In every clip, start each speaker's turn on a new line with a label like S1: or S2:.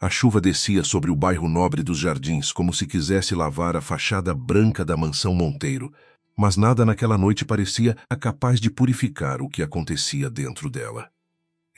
S1: A chuva descia sobre o bairro nobre dos Jardins como se quisesse lavar a fachada branca da mansão Monteiro, mas nada naquela noite parecia capaz de purificar o que acontecia dentro dela.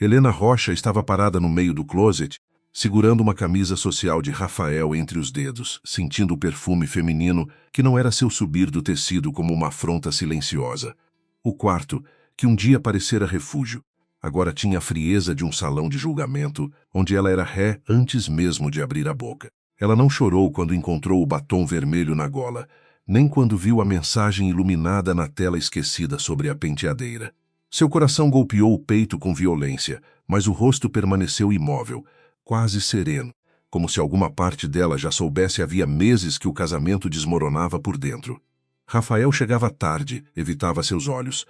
S1: Helena Rocha estava parada no meio do closet, segurando uma camisa social de Rafael entre os dedos, sentindo o perfume feminino que não era seu subir do tecido como uma afronta silenciosa. O quarto, que um dia parecera refúgio, agora tinha a frieza de um salão de julgamento, onde ela era ré antes mesmo de abrir a boca. Ela não chorou quando encontrou o batom vermelho na gola, nem quando viu a mensagem iluminada na tela esquecida sobre a penteadeira. Seu coração golpeou o peito com violência, mas o rosto permaneceu imóvel, quase sereno, como se alguma parte dela já soubesse havia meses que o casamento desmoronava por dentro. Rafael chegava tarde, evitava seus olhos.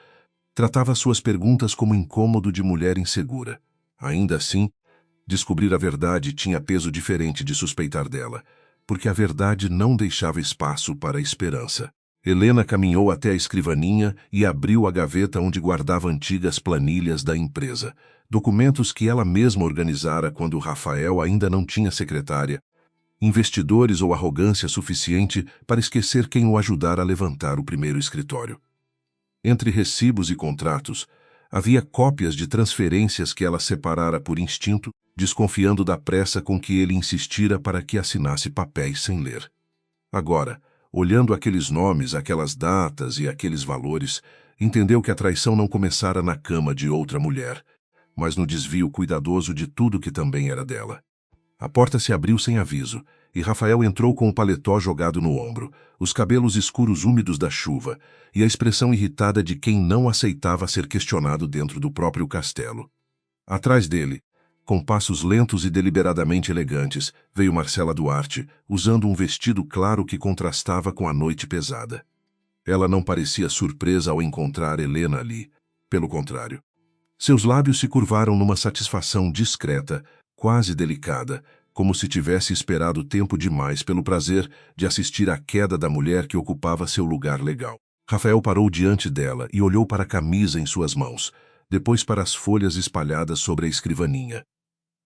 S1: Tratava suas perguntas como incômodo de mulher insegura. Ainda assim, descobrir a verdade tinha peso diferente de suspeitar dela, porque a verdade não deixava espaço para a esperança. Helena caminhou até a escrivaninha e abriu a gaveta onde guardava antigas planilhas da empresa, documentos que ela mesma organizara quando Rafael ainda não tinha secretária, investidores ou arrogância suficiente para esquecer quem o ajudara a levantar o primeiro escritório. Entre recibos e contratos, havia cópias de transferências que ela separara por instinto, desconfiando da pressa com que ele insistira para que assinasse papéis sem ler. Agora, olhando aqueles nomes, aquelas datas e aqueles valores, entendeu que a traição não começara na cama de outra mulher, mas no desvio cuidadoso de tudo que também era dela. A porta se abriu sem aviso, e Rafael entrou com o paletó jogado no ombro, os cabelos escuros úmidos da chuva e a expressão irritada de quem não aceitava ser questionado dentro do próprio castelo. Atrás dele, com passos lentos e deliberadamente elegantes, veio Marcela Duarte, usando um vestido claro que contrastava com a noite pesada. Ela não parecia surpresa ao encontrar Helena ali. Pelo contrário. Seus lábios se curvaram numa satisfação discreta, quase delicada, como se tivesse esperado tempo demais pelo prazer de assistir à queda da mulher que ocupava seu lugar legal. Rafael parou diante dela e olhou para a camisa em suas mãos, depois para as folhas espalhadas sobre a escrivaninha.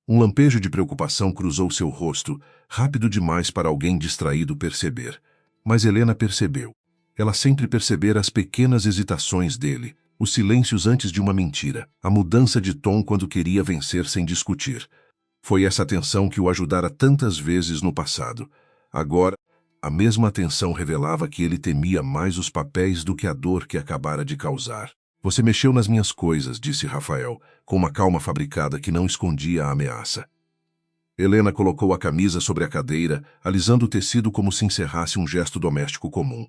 S1: Um lampejo de preocupação cruzou seu rosto, rápido demais para alguém distraído perceber. Mas Helena percebeu. Ela sempre percebera as pequenas hesitações dele, os silêncios antes de uma mentira, a mudança de tom quando queria vencer sem discutir. Foi essa atenção que o ajudara tantas vezes no passado. Agora, a mesma atenção revelava que ele temia mais os papéis do que a dor que acabara de causar. Você mexeu nas minhas coisas, disse Rafael, com uma calma fabricada que não escondia a ameaça. Helena colocou a camisa sobre a cadeira, alisando o tecido como se encerrasse um gesto doméstico comum.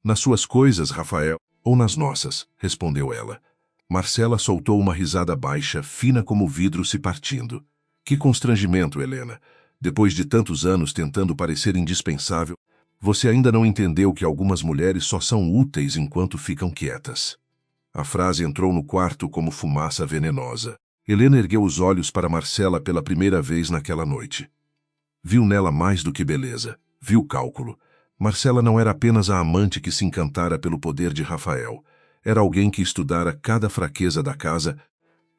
S1: Nas suas coisas, Rafael, ou nas nossas, respondeu ela. Marcela soltou uma risada baixa, fina como vidro se partindo. Que constrangimento, Helena. Depois de tantos anos tentando parecer indispensável, você ainda não entendeu que algumas mulheres só são úteis enquanto ficam quietas. A frase entrou no quarto como fumaça venenosa. Helena ergueu os olhos para Marcela pela primeira vez naquela noite. Viu nela mais do que beleza, viu cálculo. Marcela não era apenas a amante que se encantara pelo poder de Rafael. Era alguém que estudara cada fraqueza da casa,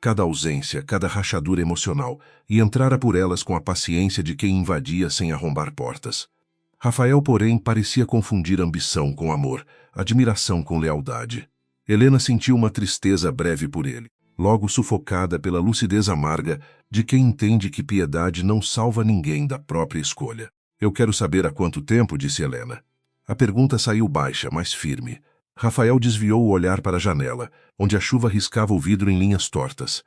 S1: cada ausência, cada rachadura emocional, e entrara por elas com a paciência de quem invadia sem arrombar portas. Rafael, porém, parecia confundir ambição com amor, admiração com lealdade. Helena sentiu uma tristeza breve por ele, logo sufocada pela lucidez amarga de quem entende que piedade não salva ninguém da própria escolha. Eu quero saber há quanto tempo, disse Helena. A pergunta saiu baixa, mas firme. Rafael desviou o olhar para a janela, onde a chuva riscava o vidro em linhas tortas.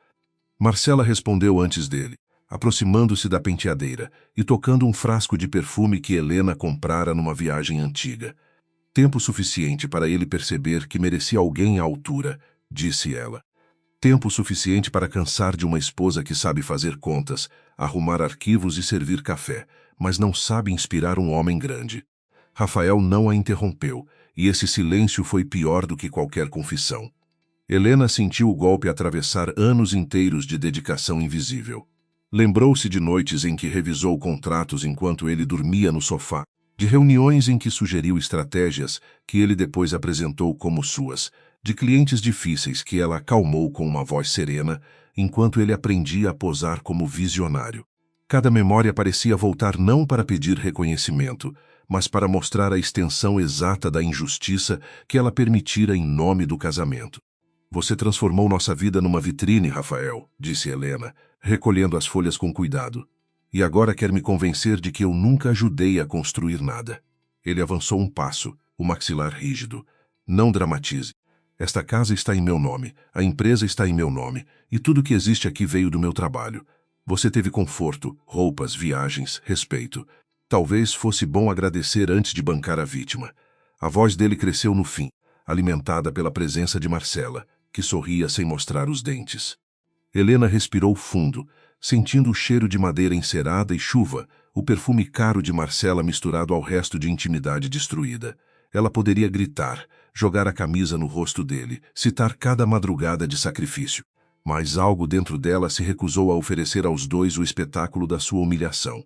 S1: Marcela respondeu antes dele, aproximando-se da penteadeira e tocando um frasco de perfume que Helena comprara numa viagem antiga. Tempo suficiente para ele perceber que merecia alguém à altura, disse ela. Tempo suficiente para cansar de uma esposa que sabe fazer contas, arrumar arquivos e servir café, mas não sabe inspirar um homem grande. Rafael não a interrompeu, e esse silêncio foi pior do que qualquer confissão. Helena sentiu o golpe atravessar anos inteiros de dedicação invisível. Lembrou-se de noites em que revisou contratos enquanto ele dormia no sofá, de reuniões em que sugeriu estratégias que ele depois apresentou como suas, de clientes difíceis que ela acalmou com uma voz serena, enquanto ele aprendia a posar como visionário. Cada memória parecia voltar não para pedir reconhecimento, mas para mostrar a extensão exata da injustiça que ela permitira em nome do casamento. Você transformou nossa vida numa vitrine, Rafael, disse Helena, recolhendo as folhas com cuidado. E agora quer me convencer de que eu nunca ajudei a construir nada. Ele avançou um passo, o maxilar rígido. Não dramatize. Esta casa está em meu nome, a empresa está em meu nome, e tudo que existe aqui veio do meu trabalho. Você teve conforto, roupas, viagens, respeito. Talvez fosse bom agradecer antes de bancar a vítima. A voz dele cresceu no fim, alimentada pela presença de Marcela, que sorria sem mostrar os dentes. Helena respirou fundo, sentindo o cheiro de madeira encerada e chuva, o perfume caro de Marcela misturado ao resto de intimidade destruída. Ela poderia gritar, jogar a camisa no rosto dele, citar cada madrugada de sacrifício. Mas algo dentro dela se recusou a oferecer aos dois o espetáculo da sua humilhação.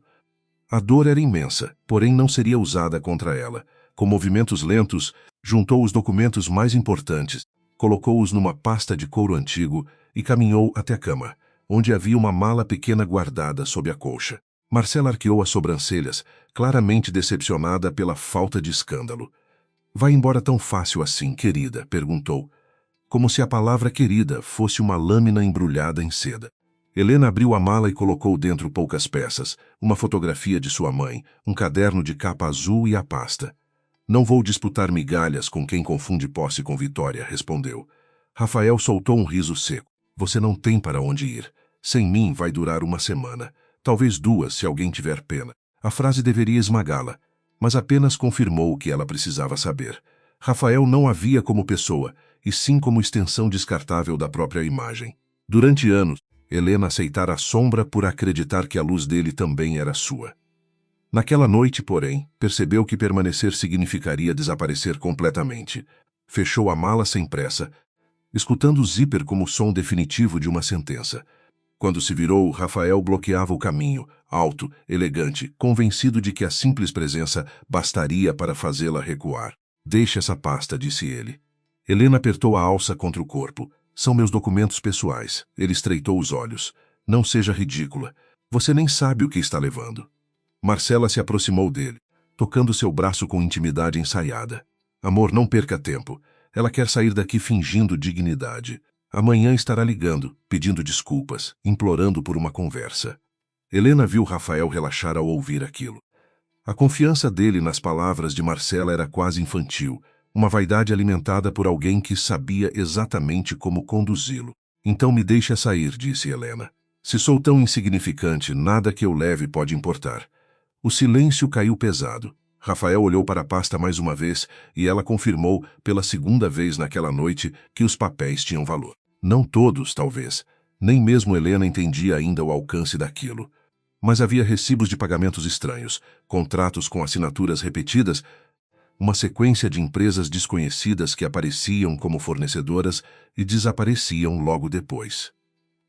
S1: A dor era imensa, porém não seria usada contra ela. Com movimentos lentos, juntou os documentos mais importantes, colocou-os numa pasta de couro antigo e caminhou até a cama, onde havia uma mala pequena guardada sob a colcha. Marcela arqueou as sobrancelhas, claramente decepcionada pela falta de escândalo. Vai embora tão fácil assim, querida? Perguntou, como se a palavra querida fosse uma lâmina embrulhada em seda. Helena abriu a mala e colocou dentro poucas peças, uma fotografia de sua mãe, um caderno de capa azul e a pasta. Não vou disputar migalhas com quem confunde posse com vitória, respondeu. Rafael soltou um riso seco. Você não tem para onde ir. Sem mim vai durar uma semana. Talvez 2, se alguém tiver pena. A frase deveria esmagá-la, mas apenas confirmou o que ela precisava saber. Rafael não a via como pessoa, e sim como extensão descartável da própria imagem. Durante anos, Helena aceitara a sombra por acreditar que a luz dele também era sua. Naquela noite, porém, percebeu que permanecer significaria desaparecer completamente. Fechou a mala sem pressa, escutando o zíper como o som definitivo de uma sentença. Quando se virou, Rafael bloqueava o caminho, alto, elegante, convencido de que a simples presença bastaria para fazê-la recuar. Deixe essa pasta, disse ele. Helena apertou a alça contra o corpo. São meus documentos pessoais. Ele estreitou os olhos. Não seja ridícula. Você nem sabe o que está levando. Marcela se aproximou dele, tocando seu braço com intimidade ensaiada. Amor, não perca tempo. Ela quer sair daqui fingindo dignidade. Amanhã estará ligando, pedindo desculpas, implorando por uma conversa. Helena viu Rafael relaxar ao ouvir aquilo. A confiança dele nas palavras de Marcela era quase infantil, uma vaidade alimentada por alguém que sabia exatamente como conduzi-lo. Então me deixe sair, disse Helena. Se sou tão insignificante, nada que eu leve pode importar. O silêncio caiu pesado. Rafael olhou para a pasta mais uma vez e ela confirmou, pela segunda vez naquela noite, que os papéis tinham valor. Não todos, talvez. Nem mesmo Helena entendia ainda o alcance daquilo. Mas havia recibos de pagamentos estranhos, contratos com assinaturas repetidas, uma sequência de empresas desconhecidas que apareciam como fornecedoras e desapareciam logo depois.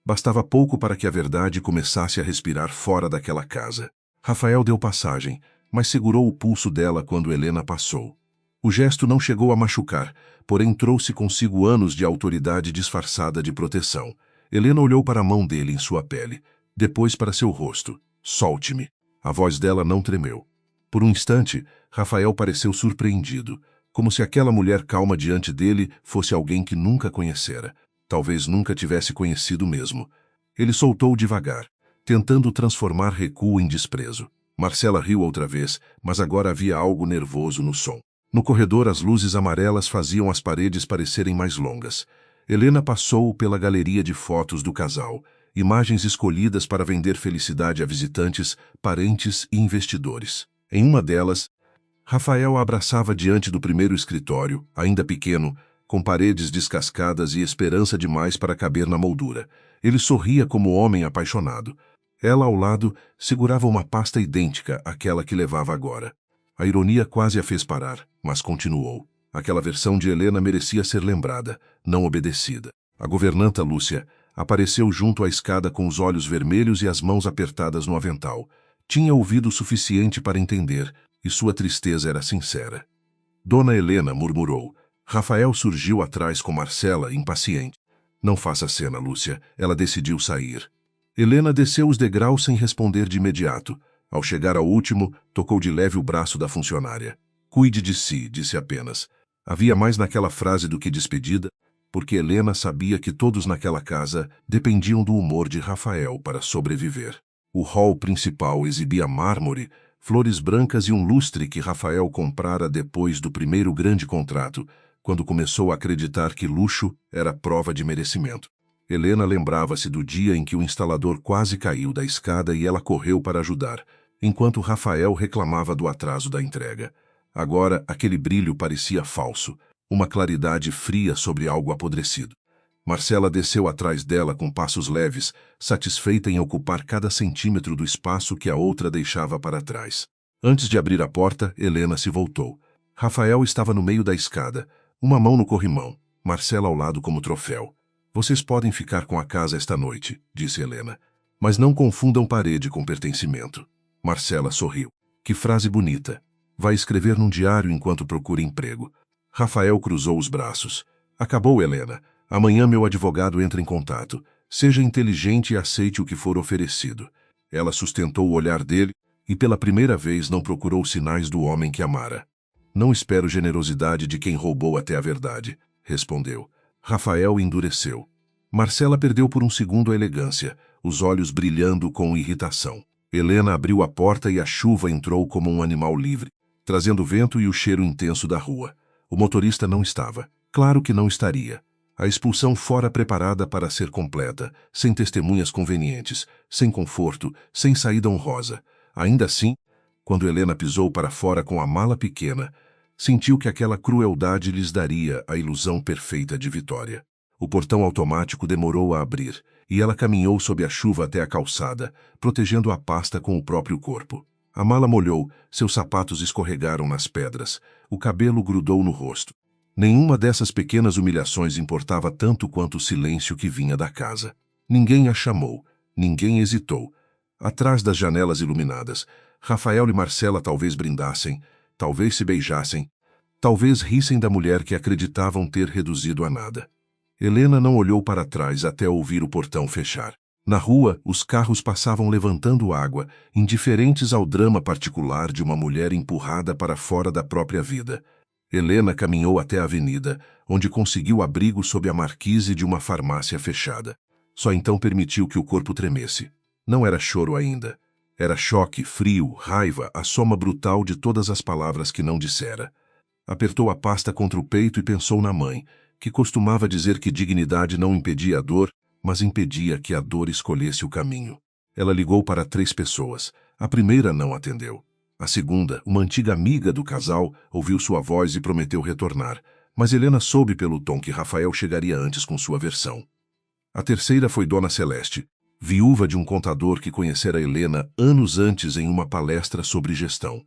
S1: Bastava pouco para que a verdade começasse a respirar fora daquela casa. Rafael deu passagem, mas segurou o pulso dela quando Helena passou. O gesto não chegou a machucar, porém trouxe consigo anos de autoridade disfarçada de proteção. Helena olhou para a mão dele em sua pele, depois para seu rosto. Solte-me. A voz dela não tremeu. Por um instante, Rafael pareceu surpreendido, como se aquela mulher calma diante dele fosse alguém que nunca conhecera. Talvez nunca tivesse conhecido mesmo. Ele soltou devagar, tentando transformar recuo em desprezo. Marcela riu outra vez, mas agora havia algo nervoso no som. No corredor, as luzes amarelas faziam as paredes parecerem mais longas. Helena passou pela galeria de fotos do casal, imagens escolhidas para vender felicidade a visitantes, parentes e investidores. Em uma delas, Rafael a abraçava diante do primeiro escritório, ainda pequeno, com paredes descascadas e esperança demais para caber na moldura. Ele sorria como homem apaixonado. Ela, ao lado, segurava uma pasta idêntica àquela que levava agora. A ironia quase a fez parar, mas continuou. Aquela versão de Helena merecia ser lembrada, não obedecida. A governanta Lúcia apareceu junto à escada com os olhos vermelhos e as mãos apertadas no avental. Tinha ouvido o suficiente para entender, e sua tristeza era sincera. Dona Helena murmurou. Rafael surgiu atrás com Marcela, impaciente. Não faça cena, Lúcia. Ela decidiu sair. Helena desceu os degraus sem responder de imediato. Ao chegar ao último, tocou de leve o braço da funcionária. Cuide de si, disse apenas. Havia mais naquela frase do que despedida, porque Helena sabia que todos naquela casa dependiam do humor de Rafael para sobreviver. O hall principal exibia mármore, flores brancas e um lustre que Rafael comprara depois do primeiro grande contrato, quando começou a acreditar que luxo era prova de merecimento. Helena lembrava-se do dia em que o instalador quase caiu da escada e ela correu para ajudar, enquanto Rafael reclamava do atraso da entrega. Agora, aquele brilho parecia falso, uma claridade fria sobre algo apodrecido. Marcela desceu atrás dela com passos leves, satisfeita em ocupar cada centímetro do espaço que a outra deixava para trás. Antes de abrir a porta, Helena se voltou. Rafael estava no meio da escada, uma mão no corrimão, Marcela ao lado como troféu. Vocês podem ficar com a casa esta noite, disse Helena. Mas não confundam parede com pertencimento. Marcela sorriu. Que frase bonita. Vai escrever num diário enquanto procura emprego. Rafael cruzou os braços. Acabou, Helena. Amanhã meu advogado entra em contato. Seja inteligente e aceite o que for oferecido. Ela sustentou o olhar dele e pela primeira vez não procurou sinais do homem que amara. Não espero generosidade de quem roubou até a verdade, respondeu. Rafael endureceu. Marcela perdeu por um segundo a elegância, os olhos brilhando com irritação. Helena abriu a porta e a chuva entrou como um animal livre, trazendo o vento e o cheiro intenso da rua. O motorista não estava. Claro que não estaria. A expulsão fora preparada para ser completa, sem testemunhas convenientes, sem conforto, sem saída honrosa. Ainda assim, quando Helena pisou para fora com a mala pequena, sentiu que aquela crueldade lhes daria a ilusão perfeita de vitória. O portão automático demorou a abrir, e ela caminhou sob a chuva até a calçada, protegendo a pasta com o próprio corpo. A mala molhou, seus sapatos escorregaram nas pedras, o cabelo grudou no rosto. Nenhuma dessas pequenas humilhações importava tanto quanto o silêncio que vinha da casa. Ninguém a chamou, ninguém hesitou. Atrás das janelas iluminadas, Rafael e Marcela talvez brindassem, talvez se beijassem, talvez rissem da mulher que acreditavam ter reduzido a nada. Helena não olhou para trás até ouvir o portão fechar. Na rua, os carros passavam levantando água, indiferentes ao drama particular de uma mulher empurrada para fora da própria vida. Helena caminhou até a avenida, onde conseguiu abrigo sob a marquise de uma farmácia fechada. Só então permitiu que o corpo tremesse. Não era choro ainda. Era choque, frio, raiva, a soma brutal de todas as palavras que não dissera. Apertou a pasta contra o peito e pensou na mãe, que costumava dizer que dignidade não impedia a dor, mas impedia que a dor escolhesse o caminho. Ela ligou para 3 pessoas. A primeira não atendeu. A segunda, uma antiga amiga do casal, ouviu sua voz e prometeu retornar, mas Helena soube pelo tom que Rafael chegaria antes com sua versão. A terceira foi Dona Celeste, viúva de um contador que conhecera Helena anos antes em uma palestra sobre gestão.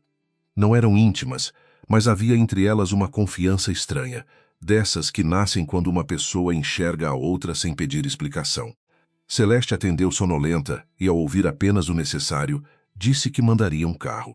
S1: Não eram íntimas, mas havia entre elas uma confiança estranha, dessas que nascem quando uma pessoa enxerga a outra sem pedir explicação. Celeste atendeu sonolenta e, ao ouvir apenas o necessário, disse que mandaria um carro.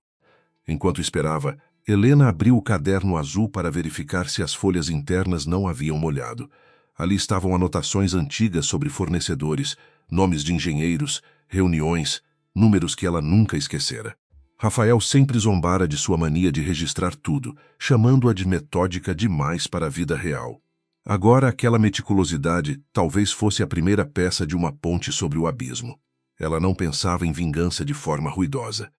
S1: Enquanto esperava, Helena abriu o caderno azul para verificar se as folhas internas não haviam molhado. Ali estavam anotações antigas sobre fornecedores, nomes de engenheiros, reuniões, números que ela nunca esquecera. Rafael sempre zombara de sua mania de registrar tudo, chamando-a de metódica demais para a vida real. Agora aquela meticulosidade talvez fosse a primeira peça de uma ponte sobre o abismo. Ela não pensava em vingança de forma ruidosa.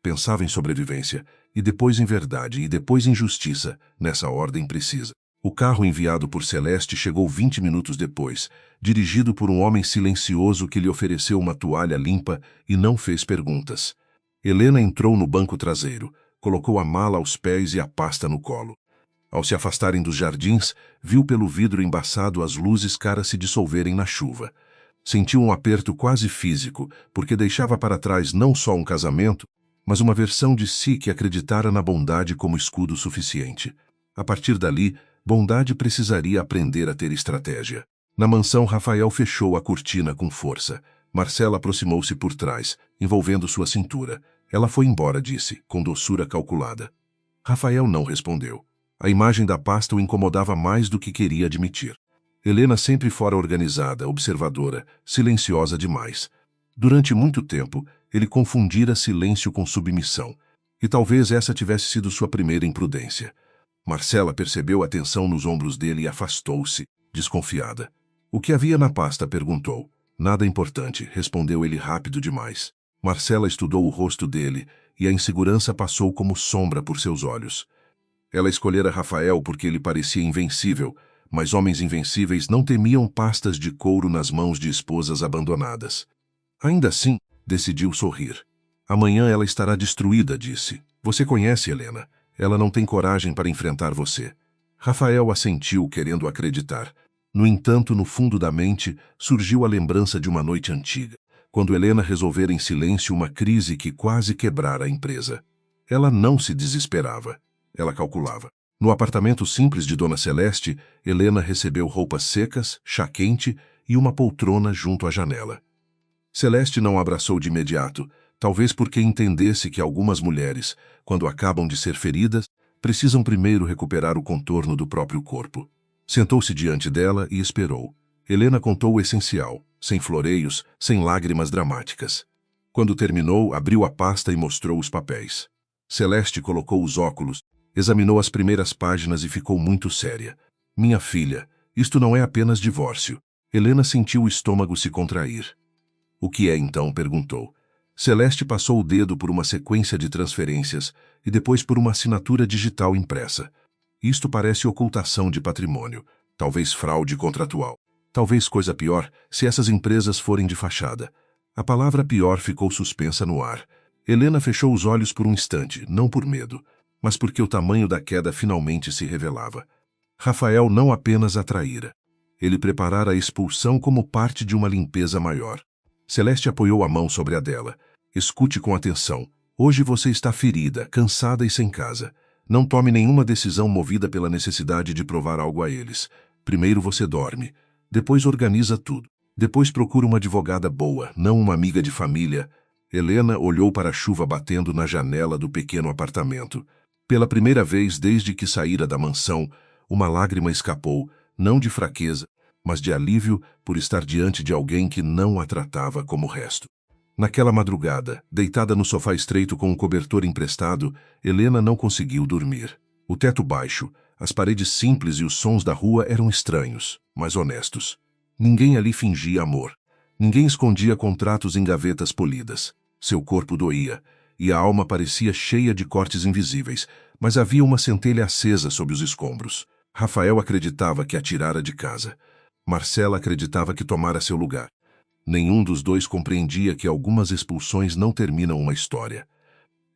S1: Pensava em sobrevivência, e depois em verdade, e depois em justiça, nessa ordem precisa. O carro enviado por Celeste chegou 20 minutos depois, dirigido por um homem silencioso que lhe ofereceu uma toalha limpa e não fez perguntas. Helena entrou no banco traseiro, colocou a mala aos pés e a pasta no colo. Ao se afastarem dos jardins, viu pelo vidro embaçado as luzes caras se dissolverem na chuva. Sentiu um aperto quase físico, porque deixava para trás não só um casamento, mas uma versão de si que acreditara na bondade como escudo suficiente. A partir dali, bondade precisaria aprender a ter estratégia. Na mansão, Rafael fechou a cortina com força. Marcela aproximou-se por trás, envolvendo sua cintura. Ela foi embora, disse, com doçura calculada. Rafael não respondeu. A imagem da pasta o incomodava mais do que queria admitir. Helena sempre fora organizada, observadora, silenciosa demais. Durante muito tempo, ele confundira silêncio com submissão. E talvez essa tivesse sido sua primeira imprudência. Marcela percebeu a tensão nos ombros dele e afastou-se, desconfiada. O que havia na pasta? Perguntou. Nada importante, respondeu ele rápido demais. Marcela estudou o rosto dele e a insegurança passou como sombra por seus olhos. Ela escolhera Rafael porque ele parecia invencível, mas homens invencíveis não temiam pastas de couro nas mãos de esposas abandonadas. Ainda assim, decidiu sorrir. Amanhã ela estará destruída, disse. Você conhece Helena. Ela não tem coragem para enfrentar você. Rafael assentiu, querendo acreditar. No entanto, no fundo da mente, surgiu a lembrança de uma noite antiga, quando Helena resolvera em silêncio uma crise que quase quebrara a empresa. Ela não se desesperava. Ela calculava. No apartamento simples de Dona Celeste, Helena recebeu roupas secas, chá quente e uma poltrona junto à janela. Celeste não a abraçou de imediato, talvez porque entendesse que algumas mulheres, quando acabam de ser feridas, precisam primeiro recuperar o contorno do próprio corpo. Sentou-se diante dela e esperou. Helena contou o essencial, sem floreios, sem lágrimas dramáticas. Quando terminou, abriu a pasta e mostrou os papéis. Celeste colocou os óculos, examinou as primeiras páginas e ficou muito séria. Minha filha, isto não é apenas divórcio. Helena sentiu o estômago se contrair. O que é então? Perguntou. Celeste passou o dedo por uma sequência de transferências e depois por uma assinatura digital impressa. Isto parece ocultação de patrimônio, talvez fraude contratual. Talvez coisa pior, se essas empresas forem de fachada. A palavra pior ficou suspensa no ar. Helena fechou os olhos por um instante, não por medo, mas porque o tamanho da queda finalmente se revelava. Rafael não apenas a traíra. Ele preparara a expulsão como parte de uma limpeza maior. Celeste apoiou a mão sobre a dela. Escute com atenção. Hoje você está ferida, cansada e sem casa. Não tome nenhuma decisão movida pela necessidade de provar algo a eles. Primeiro você dorme. Depois organiza tudo. Depois procura uma advogada boa, não uma amiga de família. Helena olhou para a chuva batendo na janela do pequeno apartamento. Pela primeira vez desde que saíra da mansão, uma lágrima escapou, não de fraqueza, mas de alívio por estar diante de alguém que não a tratava como o resto. Naquela madrugada, deitada no sofá estreito com um cobertor emprestado, Helena não conseguiu dormir. O teto baixo, as paredes simples e os sons da rua eram estranhos, mas honestos. Ninguém ali fingia amor. Ninguém escondia contratos em gavetas polidas. Seu corpo doía, e a alma parecia cheia de cortes invisíveis, mas havia uma centelha acesa sob os escombros. Rafael acreditava que a tirara de casa. Marcela acreditava que tomara seu lugar. Nenhum dos dois compreendia que algumas expulsões não terminam uma história.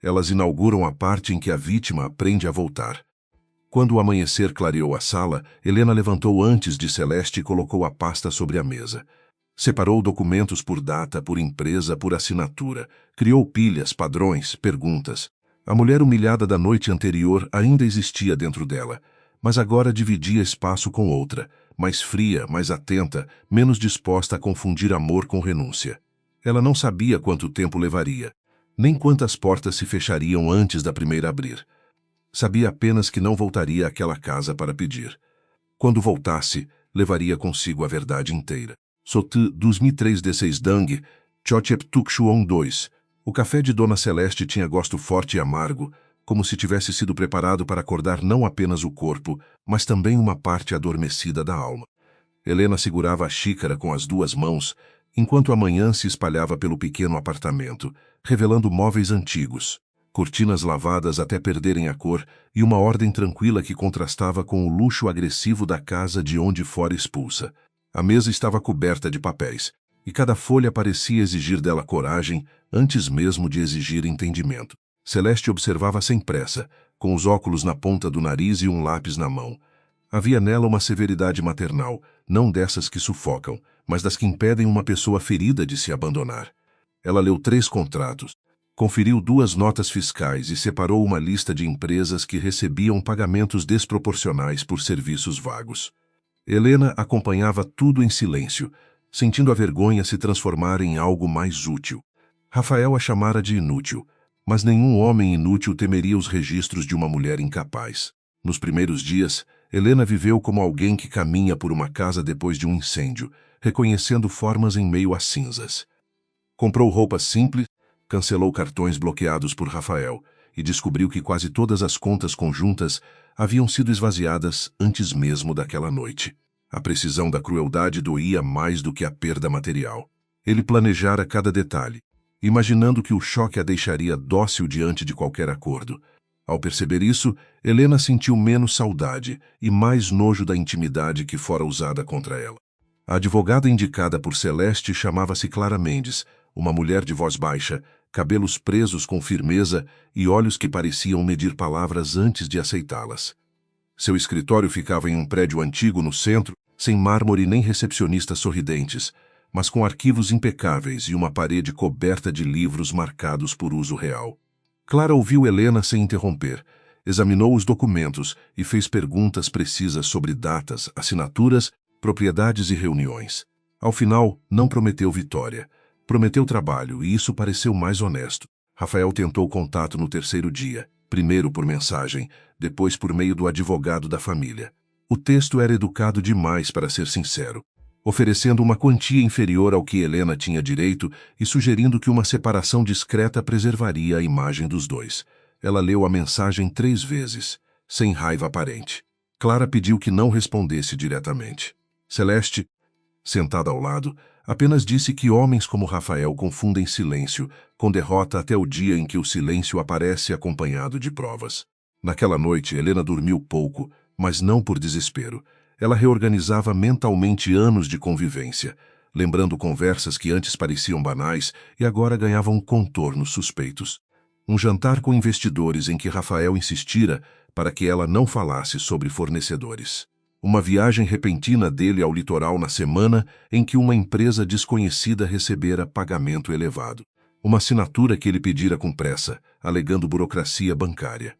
S1: Elas inauguram a parte em que a vítima aprende a voltar. Quando o amanhecer clareou a sala, Helena levantou antes de Celeste e colocou a pasta sobre a mesa. Separou documentos por data, por empresa, por assinatura. Criou pilhas, padrões, perguntas. A mulher humilhada da noite anterior ainda existia dentro dela, mas agora dividia espaço com outra, mais fria, mais atenta, menos disposta a confundir amor com renúncia. Ela não sabia quanto tempo levaria, nem quantas portas se fechariam antes da primeira abrir. Sabia apenas que não voltaria àquela casa para pedir. Quando voltasse, levaria consigo a verdade inteira. Sotu 2003 Dang, Chochep Tukshuon 2. O café de Dona Celeste tinha gosto forte e amargo, como se tivesse sido preparado para acordar não apenas o corpo, mas também uma parte adormecida da alma. Helena segurava a xícara com as duas mãos, enquanto a manhã se espalhava pelo pequeno apartamento, revelando móveis antigos, cortinas lavadas até perderem a cor e uma ordem tranquila que contrastava com o luxo agressivo da casa de onde fora expulsa. A mesa estava coberta de papéis, e cada folha parecia exigir dela coragem antes mesmo de exigir entendimento. Celeste observava sem pressa, com os óculos na ponta do nariz e um lápis na mão. Havia nela uma severidade maternal, não dessas que sufocam, mas das que impedem uma pessoa ferida de se abandonar. Ela leu 3 contratos, conferiu 2 notas fiscais e separou uma lista de empresas que recebiam pagamentos desproporcionais por serviços vagos. Helena acompanhava tudo em silêncio, sentindo a vergonha se transformar em algo mais útil. Rafael a chamara de inútil, mas nenhum homem inútil temeria os registros de uma mulher incapaz. Nos primeiros dias, Helena viveu como alguém que caminha por uma casa depois de um incêndio, reconhecendo formas em meio a cinzas. Comprou roupas simples, cancelou cartões bloqueados por Rafael e descobriu que quase todas as contas conjuntas haviam sido esvaziadas antes mesmo daquela noite. A precisão da crueldade doía mais do que a perda material. Ele planejara cada detalhe, imaginando que o choque a deixaria dócil diante de qualquer acordo. Ao perceber isso, Helena sentiu menos saudade e mais nojo da intimidade que fora usada contra ela. A advogada indicada por Celeste chamava-se Clara Mendes, uma mulher de voz baixa, cabelos presos com firmeza e olhos que pareciam medir palavras antes de aceitá-las. Seu escritório ficava em um prédio antigo no centro, sem mármore nem recepcionistas sorridentes, mas com arquivos impecáveis e uma parede coberta de livros marcados por uso real. Clara ouviu Helena sem interromper, examinou os documentos e fez perguntas precisas sobre datas, assinaturas, propriedades e reuniões. Ao final, não prometeu vitória. Prometeu trabalho e isso pareceu mais honesto. Rafael tentou contato no terceiro dia, primeiro por mensagem, depois por meio do advogado da família. O texto era educado demais para ser sincero, oferecendo uma quantia inferior ao que Helena tinha direito e sugerindo que uma separação discreta preservaria a imagem dos dois. Ela leu a mensagem 3 vezes, sem raiva aparente. Clara pediu que não respondesse diretamente. Celeste, sentada ao lado, apenas disse que homens como Rafael confundem silêncio com derrota até o dia em que o silêncio aparece acompanhado de provas. Naquela noite, Helena dormiu pouco, mas não por desespero. Ela reorganizava mentalmente anos de convivência, lembrando conversas que antes pareciam banais e agora ganhavam contornos suspeitos. Um jantar com investidores em que Rafael insistira para que ela não falasse sobre fornecedores. Uma viagem repentina dele ao litoral na semana em que uma empresa desconhecida recebera pagamento elevado. Uma assinatura que ele pedira com pressa, alegando burocracia bancária.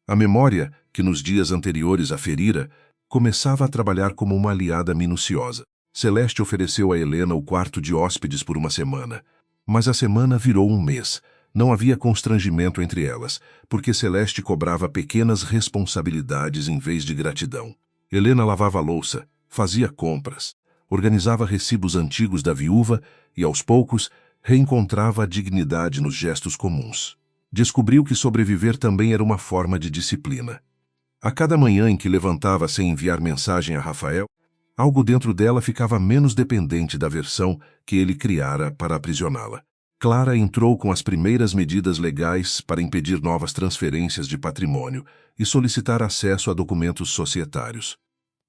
S1: A memória, que nos dias anteriores a ferira, começava a trabalhar como uma aliada minuciosa. Celeste ofereceu a Helena o quarto de hóspedes por uma semana. Mas a semana virou um mês. Não havia constrangimento entre elas, porque Celeste cobrava pequenas responsabilidades em vez de gratidão. Helena lavava a louça, fazia compras, organizava recibos antigos da viúva e, aos poucos, reencontrava a dignidade nos gestos comuns. Descobriu que sobreviver também era uma forma de disciplina. A cada manhã em que levantava sem enviar mensagem a Rafael, algo dentro dela ficava menos dependente da versão que ele criara para aprisioná-la. Clara entrou com as primeiras medidas legais para impedir novas transferências de patrimônio e solicitar acesso a documentos societários.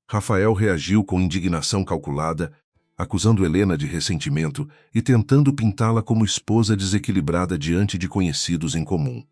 S1: Rafael reagiu com indignação calculada, acusando Helena de ressentimento e tentando pintá-la como esposa desequilibrada diante de conhecidos em comum.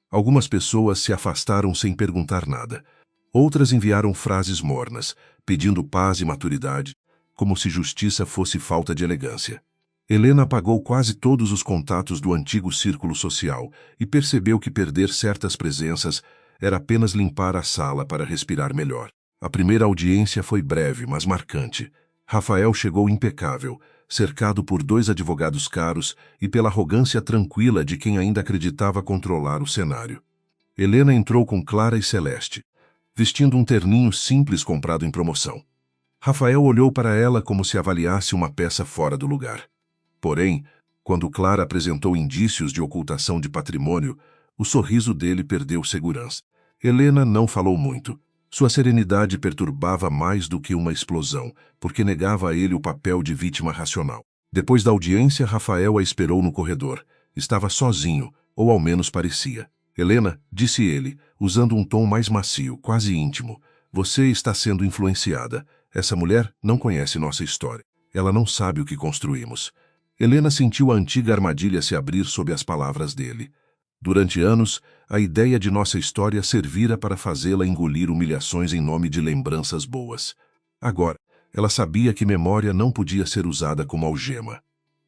S1: Algumas pessoas se afastaram sem perguntar nada. Outras enviaram frases mornas, pedindo paz e maturidade, como se justiça fosse falta de elegância. Helena apagou quase todos os contatos do antigo círculo social e percebeu que perder certas presenças era apenas limpar a sala para respirar melhor. A primeira audiência foi breve, mas marcante. Rafael chegou impecável, cercado por 2 advogados caros e pela arrogância tranquila de quem ainda acreditava controlar o cenário. Helena entrou com Clara e Celeste, vestindo um terninho simples comprado em promoção. Rafael olhou para ela como se avaliasse uma peça fora do lugar. Porém, quando Clara apresentou indícios de ocultação de patrimônio, o sorriso dele perdeu segurança. Helena não falou muito. Sua serenidade perturbava mais do que uma explosão, porque negava a ele o papel de vítima racional. Depois da audiência, Rafael a esperou no corredor. Estava sozinho, ou ao menos parecia. Helena, disse ele, usando um tom mais macio, quase íntimo, você está sendo influenciada. Essa mulher não conhece nossa história. Ela não sabe o que construímos. Helena sentiu a antiga armadilha se abrir sob as palavras dele. Durante anos, a ideia de nossa história servira para fazê-la engolir humilhações em nome de lembranças boas. Agora, ela sabia que memória não podia ser usada como algema.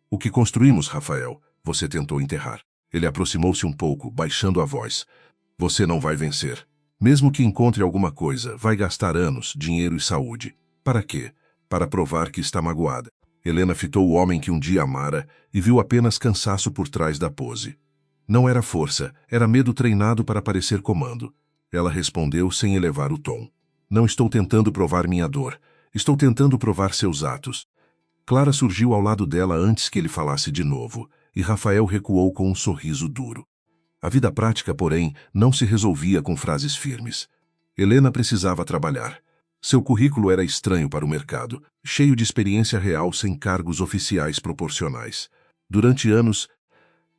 S1: O que construímos, Rafael, você tentou enterrar. Ele aproximou-se um pouco, baixando a voz. Você não vai vencer. Mesmo que encontre alguma coisa, vai gastar anos, dinheiro e saúde. Para quê? Para provar que está magoada. Helena fitou o homem que um dia amara e viu apenas cansaço por trás da pose. Não era força, era medo treinado para parecer comando. Ela respondeu sem elevar o tom. Não estou tentando provar minha dor. Estou tentando provar seus atos. Clara surgiu ao lado dela antes que ele falasse de novo. e Rafael recuou com um sorriso duro. A vida prática, porém, não se resolvia com frases firmes. Helena precisava trabalhar. Seu currículo era estranho para o mercado, cheio de experiência real sem cargos oficiais proporcionais. Durante anos,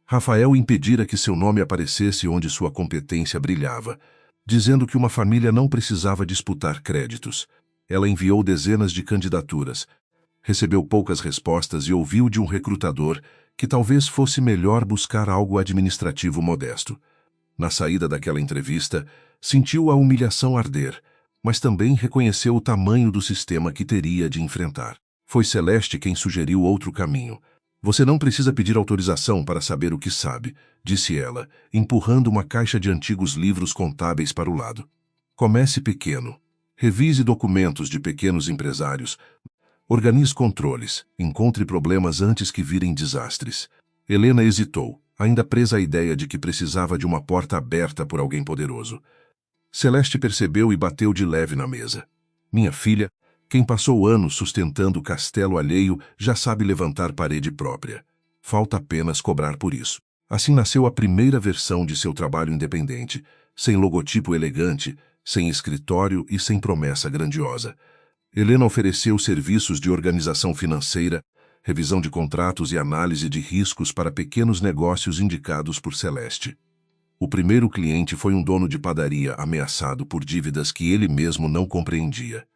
S1: Rafael impedira que seu nome aparecesse onde sua competência brilhava, dizendo que uma família não precisava disputar créditos. Ela enviou dezenas de candidaturas, recebeu poucas respostas e ouviu de um recrutador que talvez fosse melhor buscar algo administrativo modesto. Na saída daquela entrevista, sentiu a humilhação arder, mas também reconheceu o tamanho do sistema que teria de enfrentar. Foi Celeste quem sugeriu outro caminho. Você não precisa pedir autorização para saber o que sabe, disse ela, empurrando uma caixa de antigos livros contábeis para o lado. Comece pequeno. Revise documentos de pequenos empresários. Organize controles. Encontre problemas antes que virem desastres. Helena hesitou, ainda presa à ideia de que precisava de uma porta aberta por alguém poderoso. Celeste percebeu e bateu de leve na mesa. Minha filha, quem passou anos sustentando castelo alheio já sabe levantar parede própria. Falta apenas cobrar por isso. Assim nasceu a primeira versão de seu trabalho independente, sem logotipo elegante, sem escritório e sem promessa grandiosa. Helena ofereceu serviços de organização financeira, revisão de contratos e análise de riscos para pequenos negócios indicados por Celeste. O primeiro cliente foi um dono de padaria ameaçado por dívidas que ele mesmo não compreendia.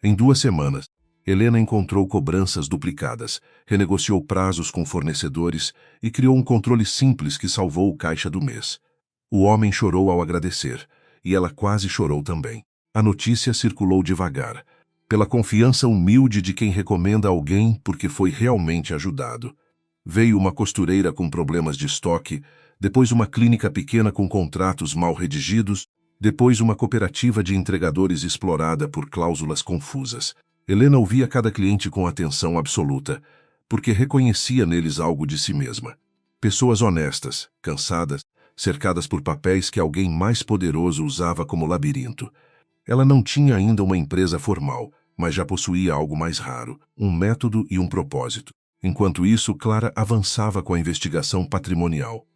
S1: Em 2 semanas, Helena encontrou cobranças duplicadas, renegociou prazos com fornecedores e criou um controle simples que salvou o caixa do mês. O homem chorou ao agradecer, e ela quase chorou também. A notícia circulou devagar, pela confiança humilde de quem recomenda alguém porque foi realmente ajudado. Veio uma costureira com problemas de estoque, depois uma clínica pequena com contratos mal redigidos, depois uma cooperativa de entregadores explorada por cláusulas confusas. Helena ouvia cada cliente com atenção absoluta, porque reconhecia neles algo de si mesma. Pessoas honestas, cansadas, cercadas por papéis que alguém mais poderoso usava como labirinto. Ela não tinha ainda uma empresa formal, mas já possuía algo mais raro, um método e um propósito. Enquanto isso, Clara avançava com a investigação patrimonial.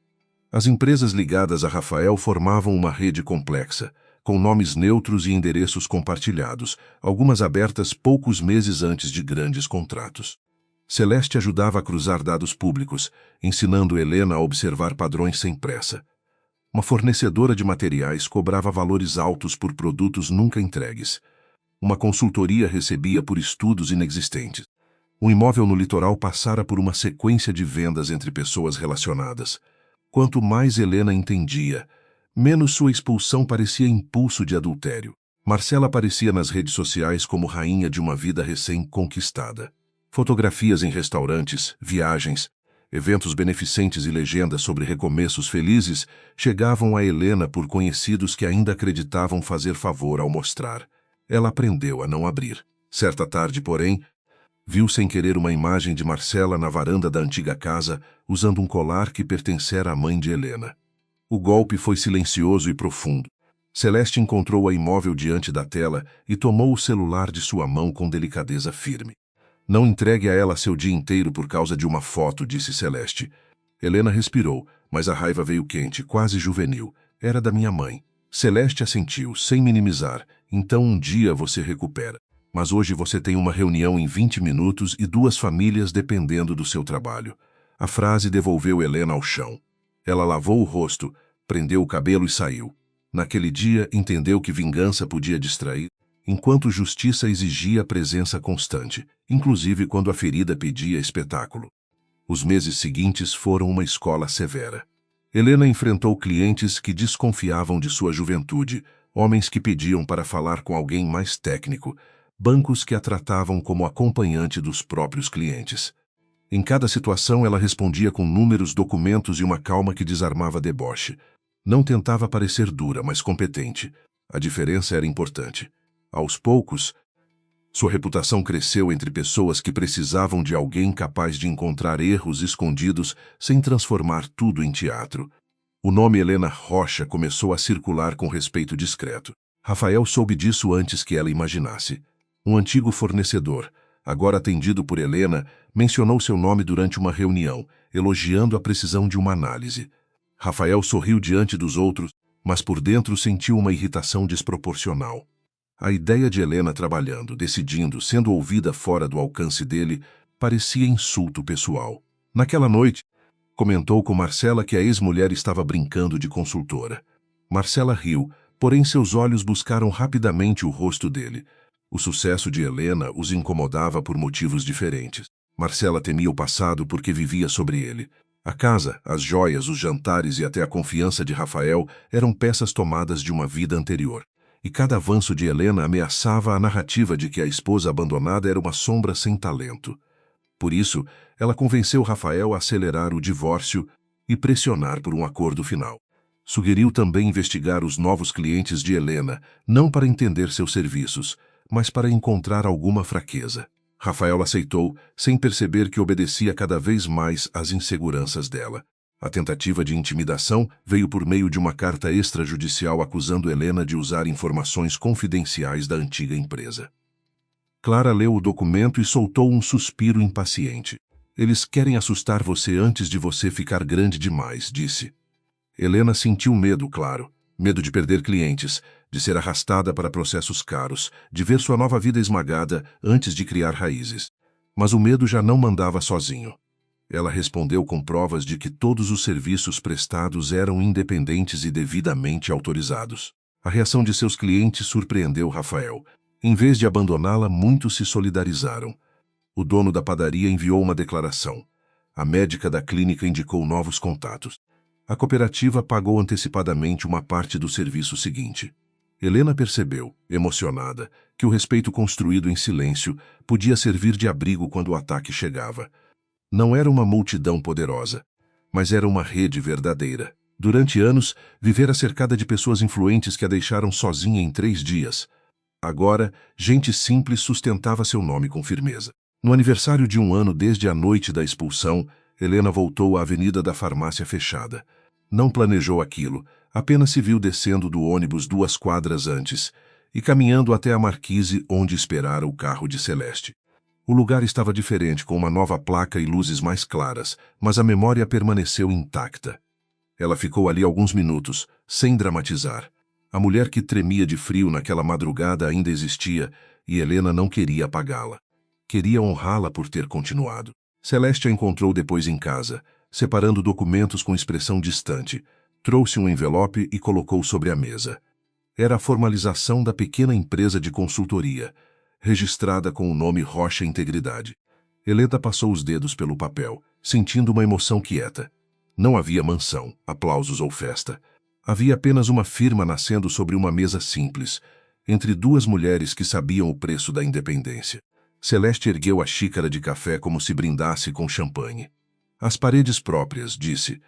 S1: As empresas ligadas a Rafael formavam uma rede complexa, com nomes neutros e endereços compartilhados, algumas abertas poucos meses antes de grandes contratos. Celeste ajudava a cruzar dados públicos, ensinando Helena a observar padrões sem pressa. Uma fornecedora de materiais cobrava valores altos por produtos nunca entregues. Uma consultoria recebia por estudos inexistentes. Um imóvel no litoral passara por uma sequência de vendas entre pessoas relacionadas. Quanto mais Helena entendia, menos sua expulsão parecia impulso de adultério. Marcela aparecia nas redes sociais como rainha de uma vida recém-conquistada. Fotografias em restaurantes, viagens, eventos beneficentes e legendas sobre recomeços felizes chegavam a Helena por conhecidos que ainda acreditavam fazer favor ao mostrar. Ela aprendeu a não abrir. Certa tarde, porém, viu sem querer uma imagem de Marcela na varanda da antiga casa, usando um colar que pertencera à mãe de Helena. O golpe foi silencioso e profundo. Celeste encontrou a imóvel diante da tela e tomou o celular de sua mão com delicadeza firme. Não entregue a ela seu dia inteiro por causa de uma foto, disse Celeste. Helena respirou, mas a raiva veio quente, quase juvenil. Era da minha mãe. Celeste assentiu, sem minimizar. Então um dia você recupera. Mas hoje você tem uma reunião em 20 minutos e 2 famílias dependendo do seu trabalho. A frase devolveu Helena ao chão. Ela lavou o rosto, prendeu o cabelo e saiu. Naquele dia entendeu que vingança podia distrair, enquanto justiça exigia presença constante, inclusive quando a ferida pedia espetáculo. Os meses seguintes foram uma escola severa. Helena enfrentou clientes que desconfiavam de sua juventude, homens que pediam para falar com alguém mais técnico, bancos que a tratavam como acompanhante dos próprios clientes. Em cada situação ela respondia com números, documentos e uma calma que desarmava deboche. Não tentava parecer dura, mas competente. A diferença era importante. Aos poucos, sua reputação cresceu entre pessoas que precisavam de alguém capaz de encontrar erros escondidos sem transformar tudo em teatro. O nome Helena Rocha começou a circular com respeito discreto. Rafael soube disso antes que ela imaginasse. Um antigo fornecedor, agora atendido por Helena, mencionou seu nome durante uma reunião, elogiando a precisão de uma análise. Rafael sorriu diante dos outros, mas por dentro sentiu uma irritação desproporcional. A ideia de Helena trabalhando, decidindo, sendo ouvida fora do alcance dele, parecia insulto pessoal. Naquela noite, comentou com Marcela que a ex-mulher estava brincando de consultora. Marcela riu, porém seus olhos buscaram rapidamente o rosto dele. O sucesso de Helena os incomodava por motivos diferentes. Marcela temia o passado porque vivia sobre ele. A casa, as joias, os jantares e até a confiança de Rafael eram peças tomadas de uma vida anterior. E cada avanço de Helena ameaçava a narrativa de que a esposa abandonada era uma sombra sem talento. Por isso, ela convenceu Rafael a acelerar o divórcio e pressionar por um acordo final. Sugeriu também investigar os novos clientes de Helena, não para entender seus serviços, mas para encontrar alguma fraqueza. Rafael aceitou, sem perceber que obedecia cada vez mais às inseguranças dela. A tentativa de intimidação veio por meio de uma carta extrajudicial acusando Helena de usar informações confidenciais da antiga empresa. Clara leu o documento e soltou um suspiro impaciente. Eles querem assustar você antes de você ficar grande demais, disse. Helena sentiu medo, claro. Medo de perder clientes, de ser arrastada para processos caros, de ver sua nova vida esmagada antes de criar raízes. Mas o medo já não mandava sozinho. Ela respondeu com provas de que todos os serviços prestados eram independentes e devidamente autorizados. A reação de seus clientes surpreendeu Rafael. Em vez de abandoná-la, muitos se solidarizaram. O dono da padaria enviou uma declaração. A médica da clínica indicou novos contatos. A cooperativa pagou antecipadamente uma parte do serviço seguinte. Helena percebeu, emocionada, que o respeito construído em silêncio podia servir de abrigo quando o ataque chegava. Não era uma multidão poderosa, mas era uma rede verdadeira. Durante anos, vivera cercada de pessoas influentes que a deixaram sozinha em 3 dias. Agora, gente simples sustentava seu nome com firmeza. No aniversário de 1 ano desde a noite da expulsão, Helena voltou à avenida da farmácia fechada. Não planejou aquilo, apenas se viu descendo do ônibus 2 quadras antes e caminhando até a marquise onde esperara o carro de Celeste. O lugar estava diferente, com uma nova placa e luzes mais claras, mas a memória permaneceu intacta. Ela ficou ali alguns minutos, sem dramatizar. A mulher que tremia de frio naquela madrugada ainda existia e Helena não queria apagá-la. Queria honrá-la por ter continuado. Celeste a encontrou depois em casa, separando documentos com expressão distante. Trouxe um envelope e colocou sobre a mesa. Era a formalização da pequena empresa de consultoria, registrada com o nome Rocha Integridade. Helena passou os dedos pelo papel, sentindo uma emoção quieta. Não havia mansão, aplausos ou festa. Havia apenas uma firma nascendo sobre uma mesa simples, entre 2 mulheres que sabiam o preço da independência. Celeste ergueu a xícara de café como se brindasse com champanhe. As paredes próprias, disse.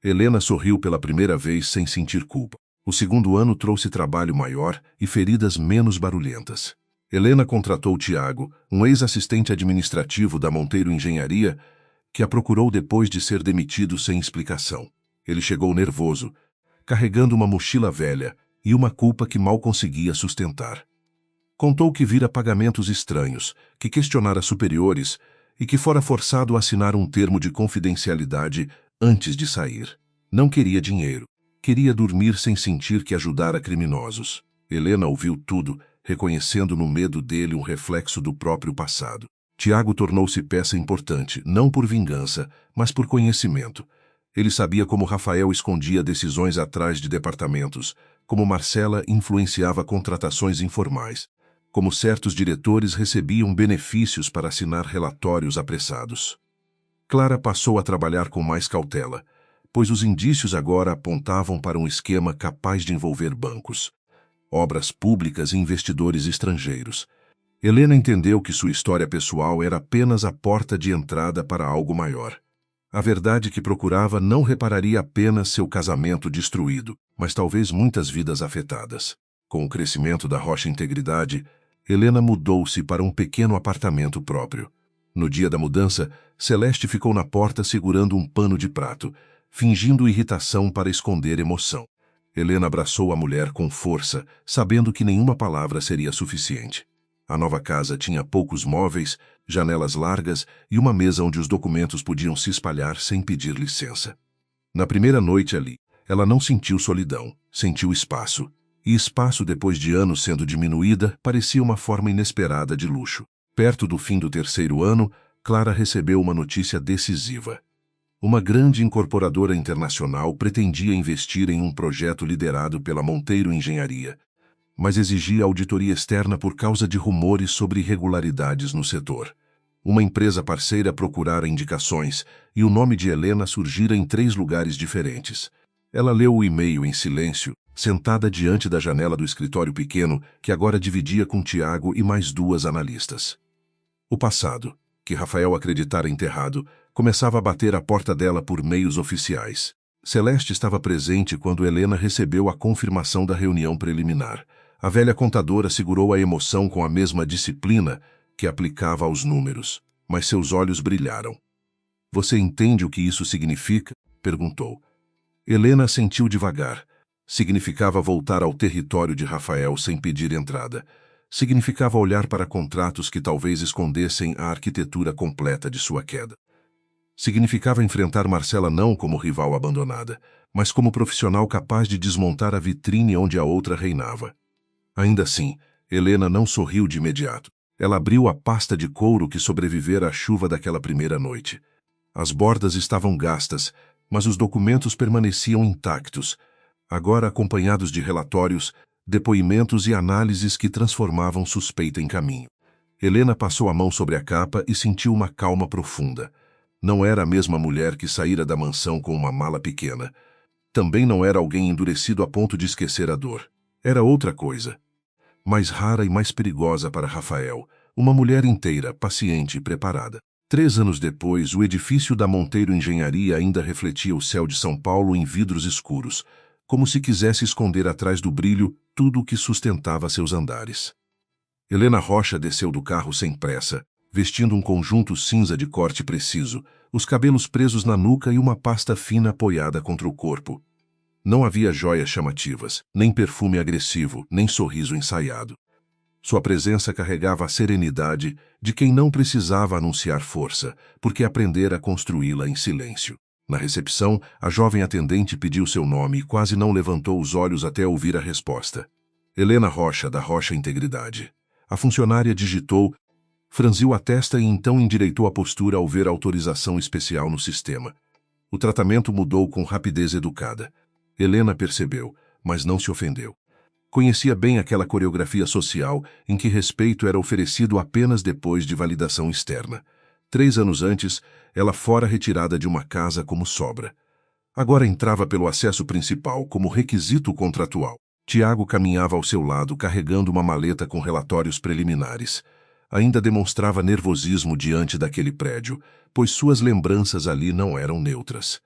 S1: Helena sorriu pela primeira vez sem sentir culpa. O 2º ano trouxe trabalho maior e feridas menos barulhentas. Helena contratou Tiago, um ex-assistente administrativo da Monteiro Engenharia, que a procurou depois de ser demitido sem explicação. Ele chegou nervoso, carregando uma mochila velha e uma culpa que mal conseguia sustentar. Contou que vira pagamentos estranhos, que questionara superiores e que fora forçado a assinar um termo de confidencialidade antes de sair. Não queria dinheiro. Queria dormir sem sentir que ajudara criminosos. Helena ouviu tudo, reconhecendo no medo dele um reflexo do próprio passado. Tiago tornou-se peça importante, não por vingança, mas por conhecimento. Ele sabia como Rafael escondia decisões atrás de departamentos, como Marcela influenciava contratações informais, como certos diretores recebiam benefícios para assinar relatórios apressados. Clara passou a trabalhar com mais cautela, pois os indícios agora apontavam para um esquema capaz de envolver bancos, obras públicas e investidores estrangeiros. Helena entendeu que sua história pessoal era apenas a porta de entrada para algo maior. A verdade que procurava não repararia apenas seu casamento destruído, mas talvez muitas vidas afetadas. Com o crescimento da Rocha Integridade, Helena mudou-se para um pequeno apartamento próprio. No dia da mudança, Celeste ficou na porta segurando um pano de prato, fingindo irritação para esconder emoção. Helena abraçou a mulher com força, sabendo que nenhuma palavra seria suficiente. A nova casa tinha poucos móveis, janelas largas e uma mesa onde os documentos podiam se espalhar sem pedir licença. Na primeira noite ali, ela não sentiu solidão, sentiu espaço. E espaço, depois de anos sendo diminuída, parecia uma forma inesperada de luxo. Perto do fim do terceiro ano, Clara recebeu uma notícia decisiva. Uma grande incorporadora internacional pretendia investir em um projeto liderado pela Monteiro Engenharia, mas exigia auditoria externa por causa de rumores sobre irregularidades no setor. Uma empresa parceira procurara indicações e o nome de Helena surgira em 3 lugares diferentes. Ela leu o e-mail em silêncio, sentada diante da janela do escritório pequeno que agora dividia com Tiago e mais 2 analistas. O passado, que Rafael acreditara enterrado, começava a bater à porta dela por meios oficiais. Celeste estava presente quando Helena recebeu a confirmação da reunião preliminar. A velha contadora segurou a emoção com a mesma disciplina que aplicava aos números, mas seus olhos brilharam. "Você entende o que isso significa?" perguntou. Helena sentiu devagar. Significava voltar ao território de Rafael sem pedir entrada. Significava olhar para contratos que talvez escondessem a arquitetura completa de sua queda. Significava enfrentar Marcela não como rival abandonada, mas como profissional capaz de desmontar a vitrine onde a outra reinava. Ainda assim, Helena não sorriu de imediato. Ela abriu a pasta de couro que sobrevivera à chuva daquela primeira noite. As bordas estavam gastas, mas os documentos permaneciam intactos, agora acompanhados de relatórios, depoimentos e análises que transformavam suspeita em caminho. Helena passou a mão sobre a capa e sentiu uma calma profunda. Não era a mesma mulher que saíra da mansão com uma mala pequena. Também não era alguém endurecido a ponto de esquecer a dor. Era outra coisa. Mais rara e mais perigosa para Rafael, uma mulher inteira, paciente e preparada. 3 anos depois, o edifício da Monteiro Engenharia ainda refletia o céu de São Paulo em vidros escuros, como se quisesse esconder atrás do brilho tudo o que sustentava seus andares. Helena Rocha desceu do carro sem pressa, vestindo um conjunto cinza de corte preciso, os cabelos presos na nuca e uma pasta fina apoiada contra o corpo. Não havia joias chamativas, nem perfume agressivo, nem sorriso ensaiado. Sua presença carregava a serenidade de quem não precisava anunciar força, porque aprendera a construí-la em silêncio. Na recepção, a jovem atendente pediu seu nome e quase não levantou os olhos até ouvir a resposta. Helena Rocha, da Rocha Integridade. A funcionária digitou, franziu a testa e então endireitou a postura ao ver a autorização especial no sistema. O tratamento mudou com rapidez educada. Helena percebeu, mas não se ofendeu. Conhecia bem aquela coreografia social em que respeito era oferecido apenas depois de validação externa. 3 anos antes, ela fora retirada de uma casa como sobra. Agora entrava pelo acesso principal como requisito contratual. Tiago caminhava ao seu lado carregando uma maleta com relatórios preliminares. Ainda demonstrava nervosismo diante daquele prédio, pois suas lembranças ali não eram neutras.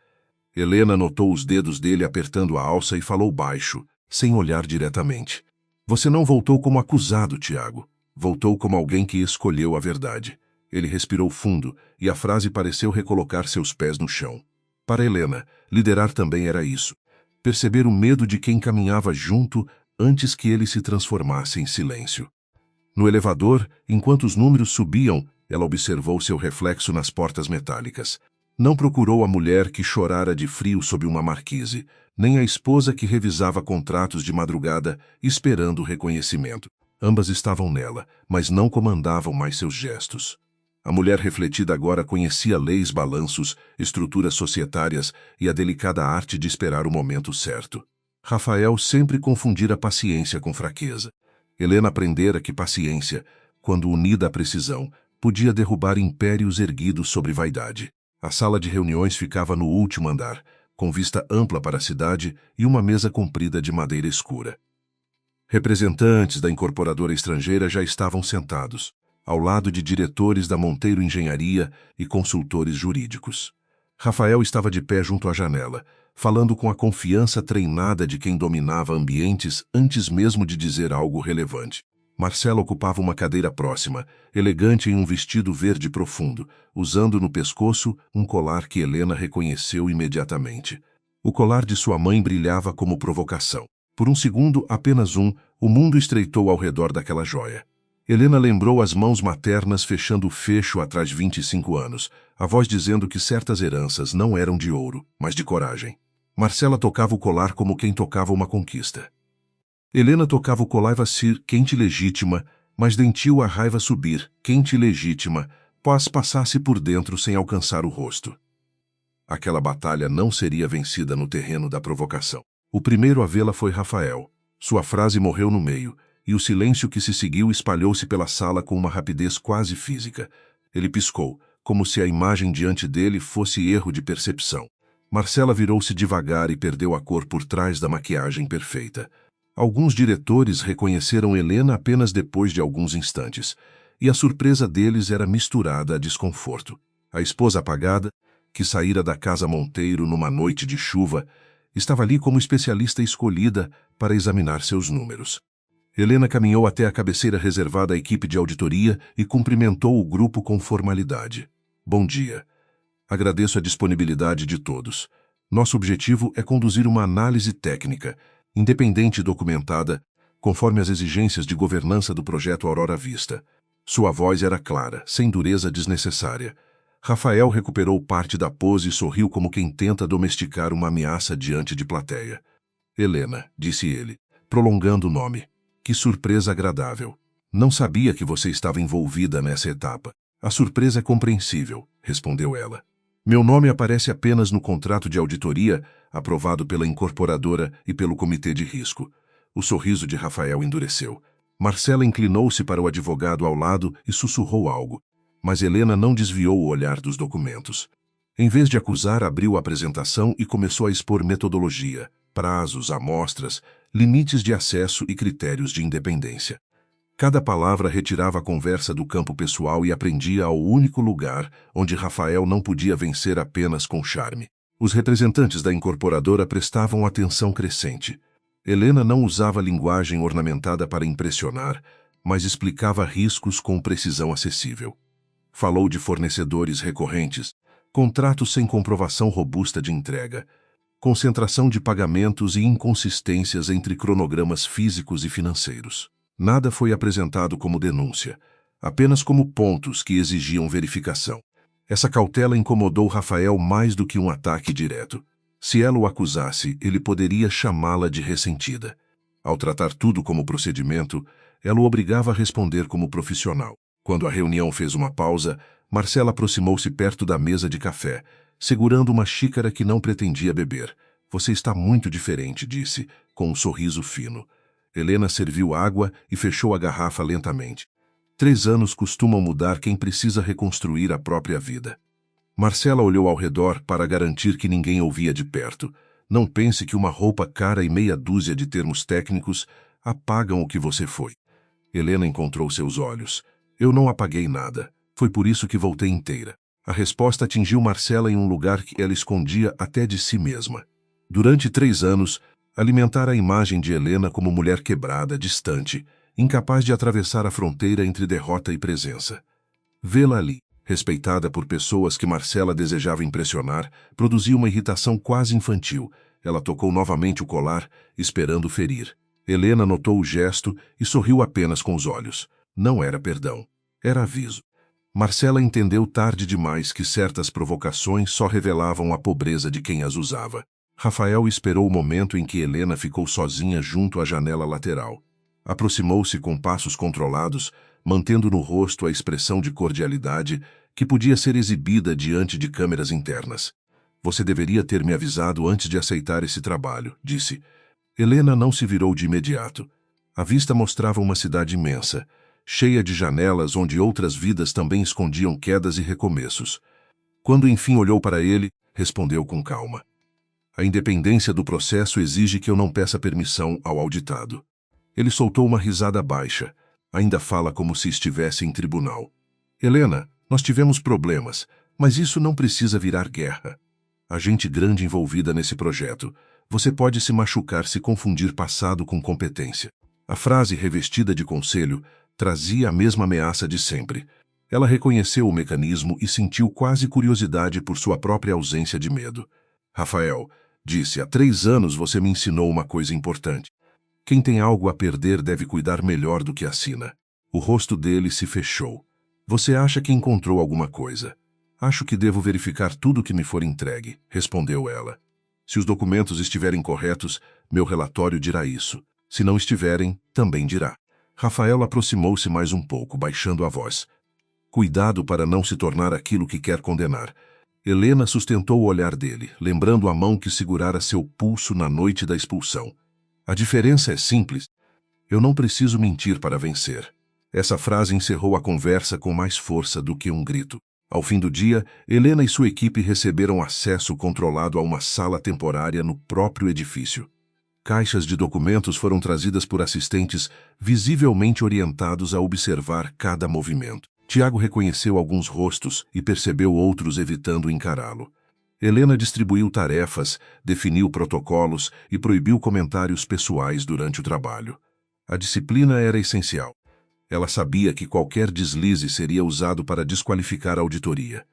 S1: Helena notou os dedos dele apertando a alça e falou baixo, sem olhar diretamente. "Você não voltou como acusado, Tiago. Voltou como alguém que escolheu a verdade." Ele respirou fundo e a frase pareceu recolocar seus pés no chão. Para Helena, liderar também era isso. Perceber o medo de quem caminhava junto antes que ele se transformasse em silêncio. No elevador, enquanto os números subiam, ela observou seu reflexo nas portas metálicas. Não procurou a mulher que chorara de frio sob uma marquise, nem a esposa que revisava contratos de madrugada, esperando reconhecimento. Ambas estavam nela, mas não comandavam mais seus gestos. A mulher refletida agora conhecia leis, balanços, estruturas societárias e a delicada arte de esperar o momento certo. Rafael sempre confundira paciência com fraqueza. Helena aprendera que paciência, quando unida à precisão, podia derrubar impérios erguidos sobre vaidade. A sala de reuniões ficava no último andar, com vista ampla para a cidade e uma mesa comprida de madeira escura. Representantes da incorporadora estrangeira já estavam sentados, ao lado de diretores da Monteiro Engenharia e consultores jurídicos. Rafael estava de pé junto à janela, falando com a confiança treinada de quem dominava ambientes antes mesmo de dizer algo relevante. Marcela ocupava uma cadeira próxima, elegante em um vestido verde profundo, usando no pescoço um colar que Helena reconheceu imediatamente. O colar de sua mãe brilhava como provocação. Por um segundo, apenas um, o mundo estreitou ao redor daquela joia. Helena lembrou as mãos maternas fechando o fecho atrás de 25 anos, a voz dizendo que certas heranças não eram de ouro, mas de coragem. Marcela tocava o colar como quem tocava uma conquista. Helena tocava o colar vacir, quente e legítima, mas dentiu a raiva subir, quente e legítima, pós passasse por dentro sem alcançar o rosto. Aquela batalha não seria vencida no terreno da provocação. O primeiro a vê-la foi Rafael. Sua frase morreu no meio, e o silêncio que se seguiu espalhou-se pela sala com uma rapidez quase física. Ele piscou, como se a imagem diante dele fosse erro de percepção. Marcela virou-se devagar e perdeu a cor por trás da maquiagem perfeita. Alguns diretores reconheceram Helena apenas depois de alguns instantes, e a surpresa deles era misturada a desconforto. A esposa apagada, que saíra da casa Monteiro numa noite de chuva, estava ali como especialista escolhida para examinar seus números. Helena caminhou até a cabeceira reservada à equipe de auditoria e cumprimentou o grupo com formalidade. Bom dia. Agradeço a disponibilidade de todos. Nosso objetivo é conduzir uma análise técnica, independente e documentada, conforme as exigências de governança do projeto Aurora Vista. Sua voz era clara, sem dureza desnecessária. Rafael recuperou parte da pose e sorriu como quem tenta domesticar uma ameaça diante de plateia. Helena, disse ele, prolongando o nome. Que surpresa agradável. Não sabia que você estava envolvida nessa etapa. A surpresa é compreensível, respondeu ela. Meu nome aparece apenas no contrato de auditoria, aprovado pela incorporadora e pelo comitê de risco. O sorriso de Rafael endureceu. Marcela inclinou-se para o advogado ao lado e sussurrou algo. Mas Helena não desviou o olhar dos documentos. Em vez de acusar, abriu a apresentação e começou a expor metodologia, prazos, amostras, limites de acesso e critérios de independência. Cada palavra retirava a conversa do campo pessoal e aprendia ao único lugar onde Rafael não podia vencer apenas com charme. Os representantes da incorporadora prestavam atenção crescente. Helena não usava linguagem ornamentada para impressionar, mas explicava riscos com precisão acessível. Falou de fornecedores recorrentes, contratos sem comprovação robusta de entrega, concentração de pagamentos e inconsistências entre cronogramas físicos e financeiros. Nada foi apresentado como denúncia, apenas como pontos que exigiam verificação. Essa cautela incomodou Rafael mais do que um ataque direto. Se ela o acusasse, ele poderia chamá-la de ressentida. Ao tratar tudo como procedimento, ela o obrigava a responder como profissional. Quando a reunião fez uma pausa, Marcela aproximou-se perto da mesa de café, segurando uma xícara que não pretendia beber. Você está muito diferente, disse, com um sorriso fino. Helena serviu água e fechou a garrafa lentamente. 3 anos costumam mudar quem precisa reconstruir a própria vida. Marcela olhou ao redor para garantir que ninguém ouvia de perto. Não pense que uma roupa cara e meia dúzia de termos técnicos apagam o que você foi. Helena encontrou seus olhos. Eu não apaguei nada. Foi por isso que voltei inteira. A resposta atingiu Marcela em um lugar que ela escondia até de si mesma. Durante 3 anos, alimentara a imagem de Helena como mulher quebrada, distante, incapaz de atravessar a fronteira entre derrota e presença. Vê-la ali, respeitada por pessoas que Marcela desejava impressionar, produzia uma irritação quase infantil. Ela tocou novamente o colar, esperando ferir. Helena notou o gesto e sorriu apenas com os olhos. Não era perdão. Era aviso. Marcela entendeu tarde demais que certas provocações só revelavam a pobreza de quem as usava. Rafael esperou o momento em que Helena ficou sozinha junto à janela lateral. Aproximou-se com passos controlados, mantendo no rosto a expressão de cordialidade que podia ser exibida diante de câmeras internas. Você deveria ter me avisado antes de aceitar esse trabalho, disse. Helena não se virou de imediato. A vista mostrava uma cidade imensa, cheia de janelas onde outras vidas também escondiam quedas e recomeços. Quando enfim olhou para ele, respondeu com calma. A independência do processo exige que eu não peça permissão ao auditado. Ele soltou uma risada baixa. Ainda fala como se estivesse em tribunal. Helena, nós tivemos problemas, mas isso não precisa virar guerra. Há gente grande envolvida nesse projeto. Você pode se machucar se confundir passado com competência. A frase revestida de conselho trazia a mesma ameaça de sempre. Ela reconheceu o mecanismo e sentiu quase curiosidade por sua própria ausência de medo. Rafael, disse, há 3 anos você me ensinou uma coisa importante. Quem tem algo a perder deve cuidar melhor do que assina. O rosto dele se fechou. Você acha que encontrou alguma coisa? Acho que devo verificar tudo que me for entregue, respondeu ela. Se os documentos estiverem corretos, meu relatório dirá isso. Se não estiverem, também dirá. Rafael aproximou-se mais um pouco, baixando a voz. Cuidado para não se tornar aquilo que quer condenar. Helena sustentou o olhar dele, lembrando a mão que segurara seu pulso na noite da expulsão. A diferença é simples. Eu não preciso mentir para vencer. Essa frase encerrou a conversa com mais força do que um grito. Ao fim do dia, Helena e sua equipe receberam acesso controlado a uma sala temporária no próprio edifício. Caixas de documentos foram trazidas por assistentes visivelmente orientados a observar cada movimento. Tiago reconheceu alguns rostos e percebeu outros evitando encará-lo. Helena distribuiu tarefas, definiu protocolos e proibiu comentários pessoais durante o trabalho. A disciplina era essencial. Ela sabia que qualquer deslize seria usado para desqualificar a auditoria.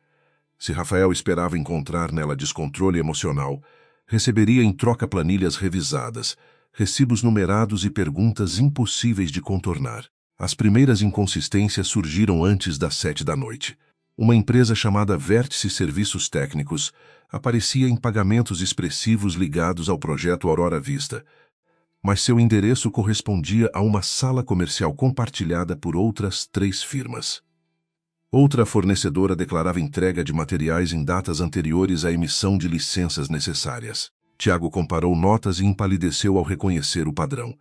S1: Se Rafael esperava encontrar nela descontrole emocional, receberia em troca planilhas revisadas, recibos numerados e perguntas impossíveis de contornar. As primeiras inconsistências surgiram antes das 7 da noite. Uma empresa chamada Vértice Serviços Técnicos aparecia em pagamentos expressivos ligados ao projeto Aurora Vista, mas seu endereço correspondia a uma sala comercial compartilhada por outras 3 firmas. Outra fornecedora declarava entrega de materiais em datas anteriores à emissão de licenças necessárias. Tiago comparou notas e empalideceu ao reconhecer o padrão.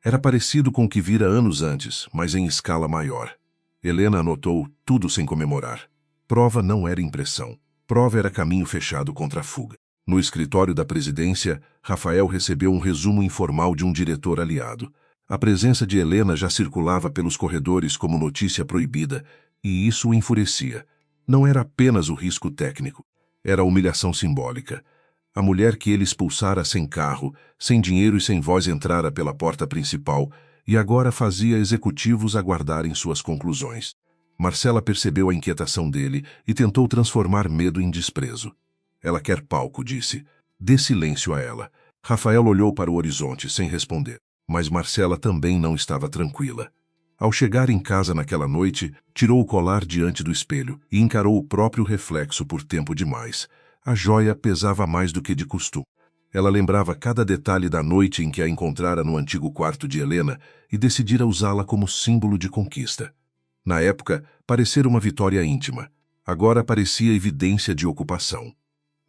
S1: Era parecido com o que vira anos antes, mas em escala maior. Helena anotou tudo sem comemorar. Prova não era impressão. Prova era caminho fechado contra a fuga. No escritório da presidência, Rafael recebeu um resumo informal de um diretor aliado. A presença de Helena já circulava pelos corredores como notícia proibida, e isso o enfurecia. Não era apenas o risco técnico, era a humilhação simbólica. A mulher que ele expulsara sem carro, sem dinheiro e sem voz entrara pela porta principal e agora fazia executivos aguardarem suas conclusões. Marcela percebeu a inquietação dele e tentou transformar medo em desprezo. Ela quer palco, disse. Dê silêncio a ela. Rafael olhou para o horizonte sem responder, mas Marcela também não estava tranquila. Ao chegar em casa naquela noite, tirou o colar diante do espelho e encarou o próprio reflexo por tempo demais. A joia pesava mais do que de costume. Ela lembrava cada detalhe da noite em que a encontrara no antigo quarto de Helena e decidira usá-la como símbolo de conquista. Na época, parecera uma vitória íntima. Agora parecia evidência de ocupação.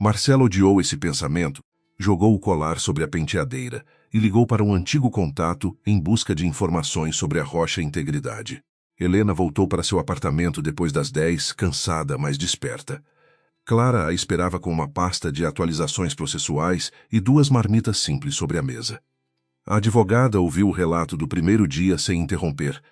S1: Marcela odiou esse pensamento, jogou o colar sobre a penteadeira e ligou para um antigo contato em busca de informações sobre a rocha Integridade. Helena voltou para seu apartamento depois das 10, cansada, mas desperta. Clara a esperava com uma pasta de atualizações processuais e 2 marmitas simples sobre a mesa. A advogada ouviu o relato do primeiro dia sem interromper.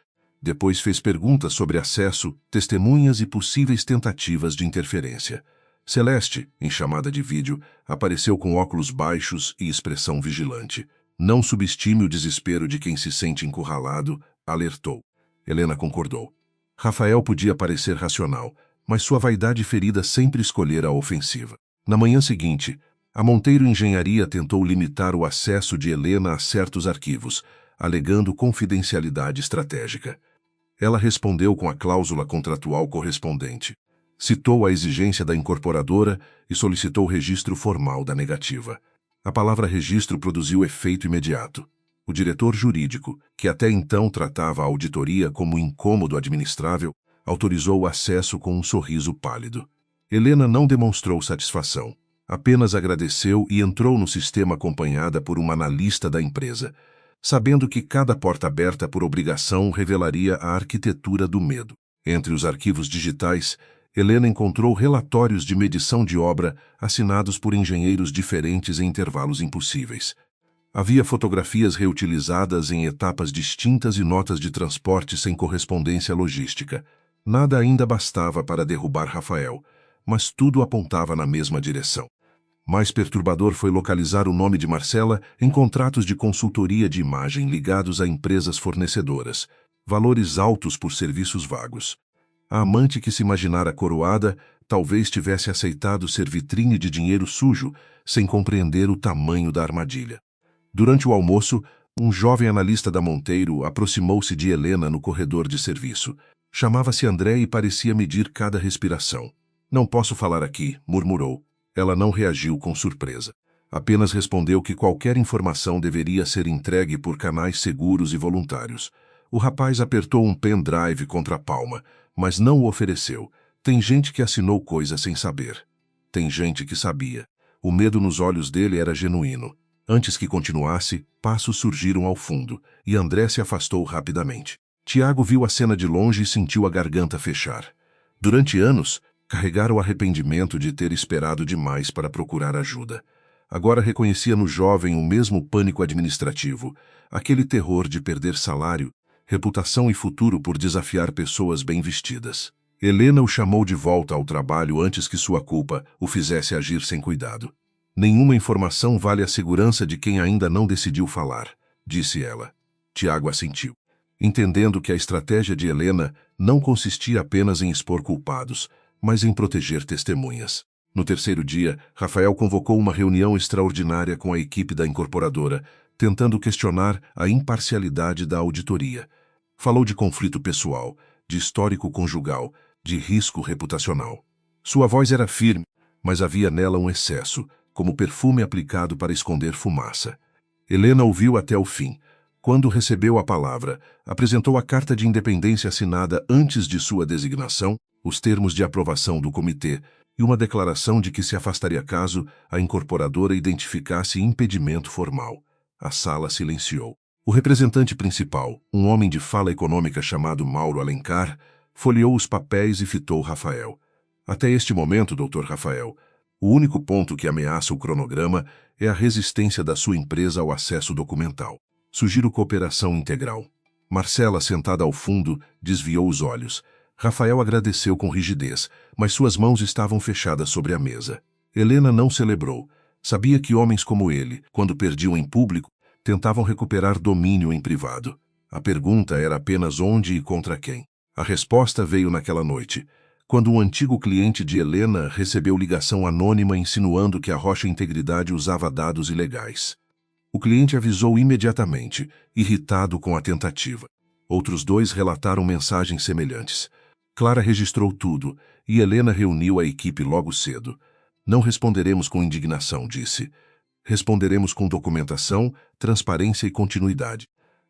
S1: Depois fez perguntas sobre acesso, testemunhas e possíveis tentativas de interferência. Celeste, em chamada de vídeo, apareceu com óculos baixos e expressão vigilante. Não subestime o desespero de quem se sente encurralado, alertou. Helena concordou. Rafael podia parecer racional, mas sua vaidade ferida sempre escolhera a ofensiva. Na manhã seguinte, a Monteiro Engenharia tentou limitar o acesso de Helena a certos arquivos, alegando confidencialidade estratégica. Ela respondeu com a cláusula contratual correspondente. Citou a exigência da incorporadora e solicitou o registro formal da negativa. A palavra registro produziu efeito imediato. O diretor jurídico, que até então tratava a auditoria como incômodo administrável, autorizou o acesso com um sorriso pálido. Helena não demonstrou satisfação. Apenas agradeceu e entrou no sistema acompanhada por uma analista da empresa, sabendo que cada porta aberta por obrigação revelaria a arquitetura do medo. Entre os arquivos digitais, Helena encontrou relatórios de medição de obra assinados por engenheiros diferentes em intervalos impossíveis. Havia fotografias reutilizadas em etapas distintas e notas de transporte sem correspondência logística. Nada ainda bastava para derrubar Rafael, mas tudo apontava na mesma direção. Mais perturbador foi localizar o nome de Marcela em contratos de consultoria de imagem ligados a empresas fornecedoras, valores altos por serviços vagos. A amante que se imaginara coroada talvez tivesse aceitado ser vitrine de dinheiro sujo, sem compreender o tamanho da armadilha. Durante o almoço, Um jovem analista da Monteiro aproximou-se de Helena no corredor de serviço. Chamava-se André e parecia medir cada respiração. Não posso falar aqui, murmurou. Ela não reagiu com surpresa. Apenas respondeu que qualquer informação deveria ser entregue por canais seguros e voluntários. O rapaz apertou um pendrive contra a palma, mas não o ofereceu. Tem gente que assinou coisa sem saber. Tem gente que sabia. O medo nos olhos dele era genuíno. Antes que continuasse, passos surgiram ao fundo, e André se afastou rapidamente. Tiago viu a cena de longe e sentiu a garganta fechar. Durante anos, carregara o arrependimento de ter esperado demais para procurar ajuda. Agora reconhecia no jovem o mesmo pânico administrativo, aquele terror de perder salário, reputação e futuro por desafiar pessoas bem vestidas. Helena o chamou de volta ao trabalho antes que sua culpa o fizesse agir sem cuidado. Nenhuma informação vale a segurança de quem ainda não decidiu falar, disse ela. Tiago assentiu, entendendo que a estratégia de Helena não consistia apenas em expor culpados, mas em proteger testemunhas. No terceiro dia, Rafael convocou uma reunião extraordinária com a equipe da incorporadora, tentando questionar a imparcialidade da auditoria. Falou de conflito pessoal, de histórico conjugal, de risco reputacional. Sua voz era firme, mas havia nela um excesso, como perfume aplicado para esconder fumaça. Helena ouviu até o fim. Quando recebeu a palavra, apresentou a carta de independência assinada antes de sua designação, os termos de aprovação do comitê e uma declaração de que se afastaria caso a incorporadora identificasse impedimento formal. A sala silenciou. O representante principal, um homem de fala econômica chamado Mauro Alencar, folheou os papéis e fitou Rafael. Até este momento, Dr. Rafael, o único ponto que ameaça o cronograma é a resistência da sua empresa ao acesso documental. Sugiro cooperação integral. Marcela, sentada ao fundo, desviou os olhos. Rafael agradeceu com rigidez, mas suas mãos estavam fechadas sobre a mesa. Helena não celebrou. Sabia que homens como ele, quando perdiam em público, tentavam recuperar domínio em privado. A pergunta era apenas onde e contra quem. A resposta veio naquela noite, quando um antigo cliente de Helena recebeu ligação anônima insinuando que a Rocha Integridade usava dados ilegais. O cliente avisou imediatamente, irritado com a tentativa. Outros dois relataram mensagens semelhantes. Clara registrou tudo, e Helena reuniu a equipe logo cedo. Não responderemos com indignação, disse. Responderemos com documentação, transparência e continuidade.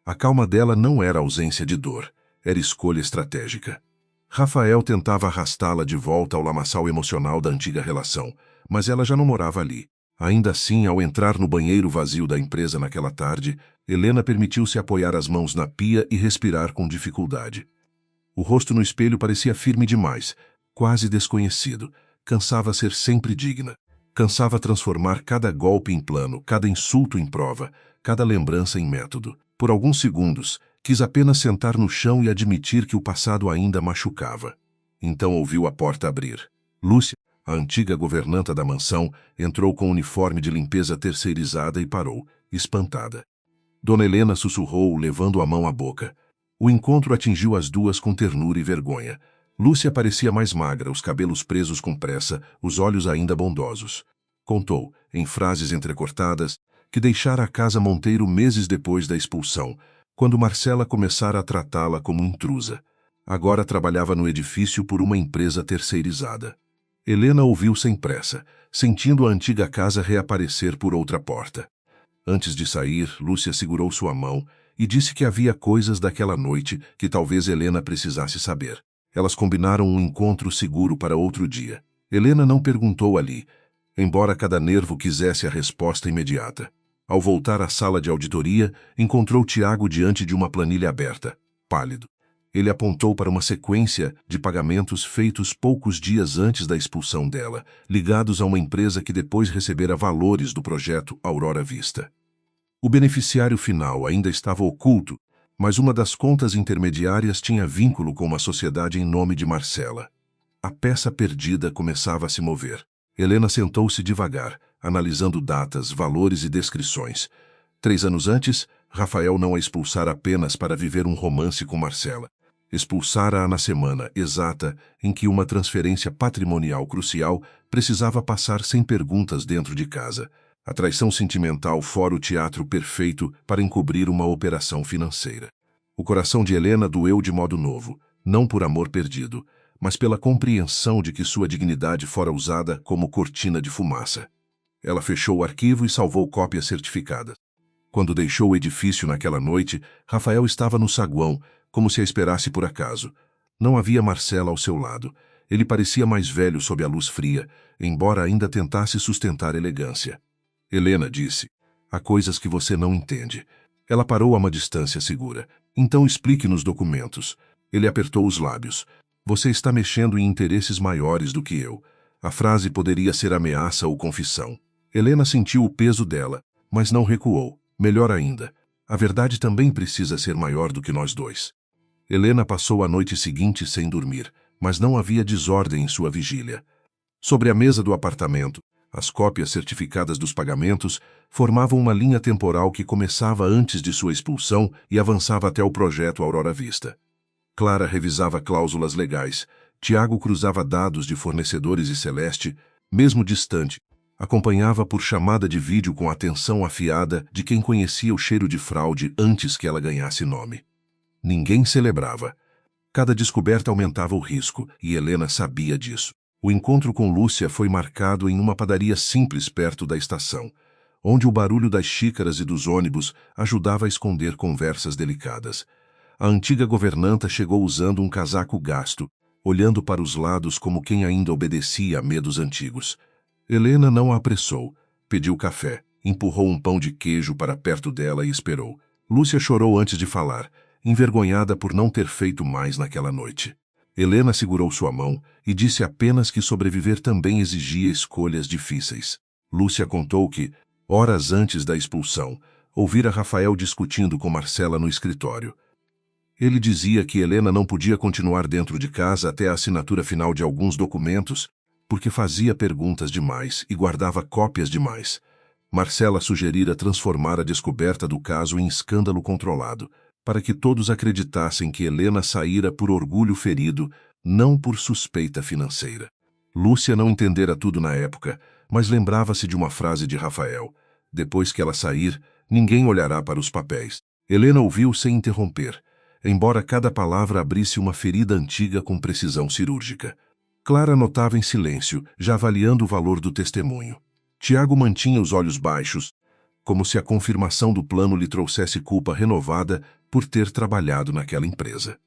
S1: A calma dela não era ausência de dor, era escolha estratégica. Rafael tentava arrastá-la de volta ao lamaçal emocional da antiga relação, mas ela já não morava ali. Ainda assim, ao entrar no banheiro vazio da empresa naquela tarde, Helena permitiu-se apoiar as mãos na pia e respirar com dificuldade. O rosto no espelho parecia firme demais, quase desconhecido. Cansava ser sempre digna. Cansava transformar cada golpe em plano, cada insulto em prova, cada lembrança em método. Por alguns segundos, quis apenas sentar no chão e admitir que o passado ainda machucava. Então ouviu a porta abrir. Lúcia, a antiga governanta da mansão, entrou com o uniforme de limpeza terceirizada e parou, espantada. Dona Helena sussurrou, levando a mão à boca. O encontro atingiu as duas com ternura e vergonha. Lúcia parecia mais magra, os cabelos presos com pressa, os olhos ainda bondosos. Contou, em frases entrecortadas, que deixara a casa Monteiro meses depois da expulsão, quando Marcela começara a tratá-la como intrusa. Agora trabalhava no edifício por uma empresa terceirizada. Helena ouviu sem pressa, sentindo a antiga casa reaparecer por outra porta. Antes de sair, Lúcia segurou sua mão e disse que havia coisas daquela noite que talvez Helena precisasse saber. Elas combinaram um encontro seguro para outro dia. Helena não perguntou ali, embora cada nervo quisesse a resposta imediata. Ao voltar à sala de auditoria, encontrou Tiago diante de uma planilha aberta, pálido. Ele apontou para uma sequência de pagamentos feitos poucos dias antes da expulsão dela, ligados a uma empresa que depois recebera valores do projeto Aurora Vista. O beneficiário final ainda estava oculto, mas uma das contas intermediárias tinha vínculo com uma sociedade em nome de Marcela. A peça perdida começava a se mover. Helena sentou-se devagar, analisando datas, valores e descrições. 3 anos antes, Rafael não a expulsara apenas para viver um romance com Marcela. Expulsara-a na semana exata em que uma transferência patrimonial crucial precisava passar sem perguntas dentro de casa. A traição sentimental fora o teatro perfeito para encobrir uma operação financeira. O coração de Helena doeu de modo novo, não por amor perdido, mas pela compreensão de que sua dignidade fora usada como cortina de fumaça. Ela fechou o arquivo e salvou cópias certificadas. Quando deixou o edifício naquela noite, Rafael estava no saguão, como se a esperasse por acaso. Não havia Marcela ao seu lado. Ele parecia mais velho sob a luz fria, embora ainda tentasse sustentar elegância. Helena disse: "Há coisas que você não entende." Ela parou a uma distância segura. "Então explique nos documentos." Ele apertou os lábios. "Você está mexendo em interesses maiores do que eu." A frase poderia ser ameaça ou confissão. Helena sentiu o peso dela, mas não recuou. Melhor ainda, a verdade também precisa ser maior do que nós dois. Helena passou a noite seguinte sem dormir, mas não havia desordem em sua vigília. Sobre a mesa do apartamento, as cópias certificadas dos pagamentos formavam uma linha temporal que começava antes de sua expulsão e avançava até o projeto Aurora Vista. Clara revisava cláusulas legais. Tiago cruzava dados de fornecedores e Celeste, mesmo distante, acompanhava por chamada de vídeo com a atenção afiada de quem conhecia o cheiro de fraude antes que ela ganhasse nome. Ninguém celebrava. Cada descoberta aumentava o risco, e Helena sabia disso. O encontro com Lúcia foi marcado em uma padaria simples perto da estação, onde o barulho das xícaras e dos ônibus ajudava a esconder conversas delicadas. A antiga governanta chegou usando um casaco gasto, olhando para os lados como quem ainda obedecia a medos antigos. Helena não a apressou. Pediu café, empurrou um pão de queijo para perto dela e esperou. Lúcia chorou antes de falar, envergonhada por não ter feito mais naquela noite. Helena segurou sua mão e disse apenas que sobreviver também exigia escolhas difíceis. Lúcia contou que, horas antes da expulsão, ouvira Rafael discutindo com Marcela no escritório. Ele dizia que Helena não podia continuar dentro de casa até a assinatura final de alguns documentos, porque fazia perguntas demais e guardava cópias demais. Marcela sugerira transformar a descoberta do caso em escândalo controlado, para que todos acreditassem que Helena saíra por orgulho ferido, não por suspeita financeira. Lúcia não entendera tudo na época, mas lembrava-se de uma frase de Rafael: "Depois que ela sair, ninguém olhará para os papéis." Helena ouviu sem interromper, embora cada palavra abrisse uma ferida antiga com precisão cirúrgica. Clara notava em silêncio, já avaliando o valor do testemunho. Tiago mantinha os olhos baixos, como se a confirmação do plano lhe trouxesse culpa renovada por ter trabalhado naquela empresa.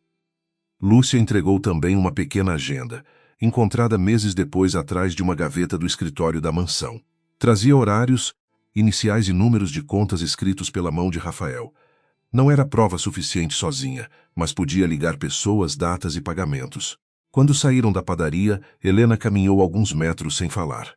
S1: Lúcia entregou também uma pequena agenda, encontrada meses depois atrás de uma gaveta do escritório da mansão. Trazia horários, iniciais e números de contas escritos pela mão de Rafael. Não era prova suficiente sozinha, mas podia ligar pessoas, datas e pagamentos. Quando saíram da padaria, Helena caminhou alguns metros sem falar.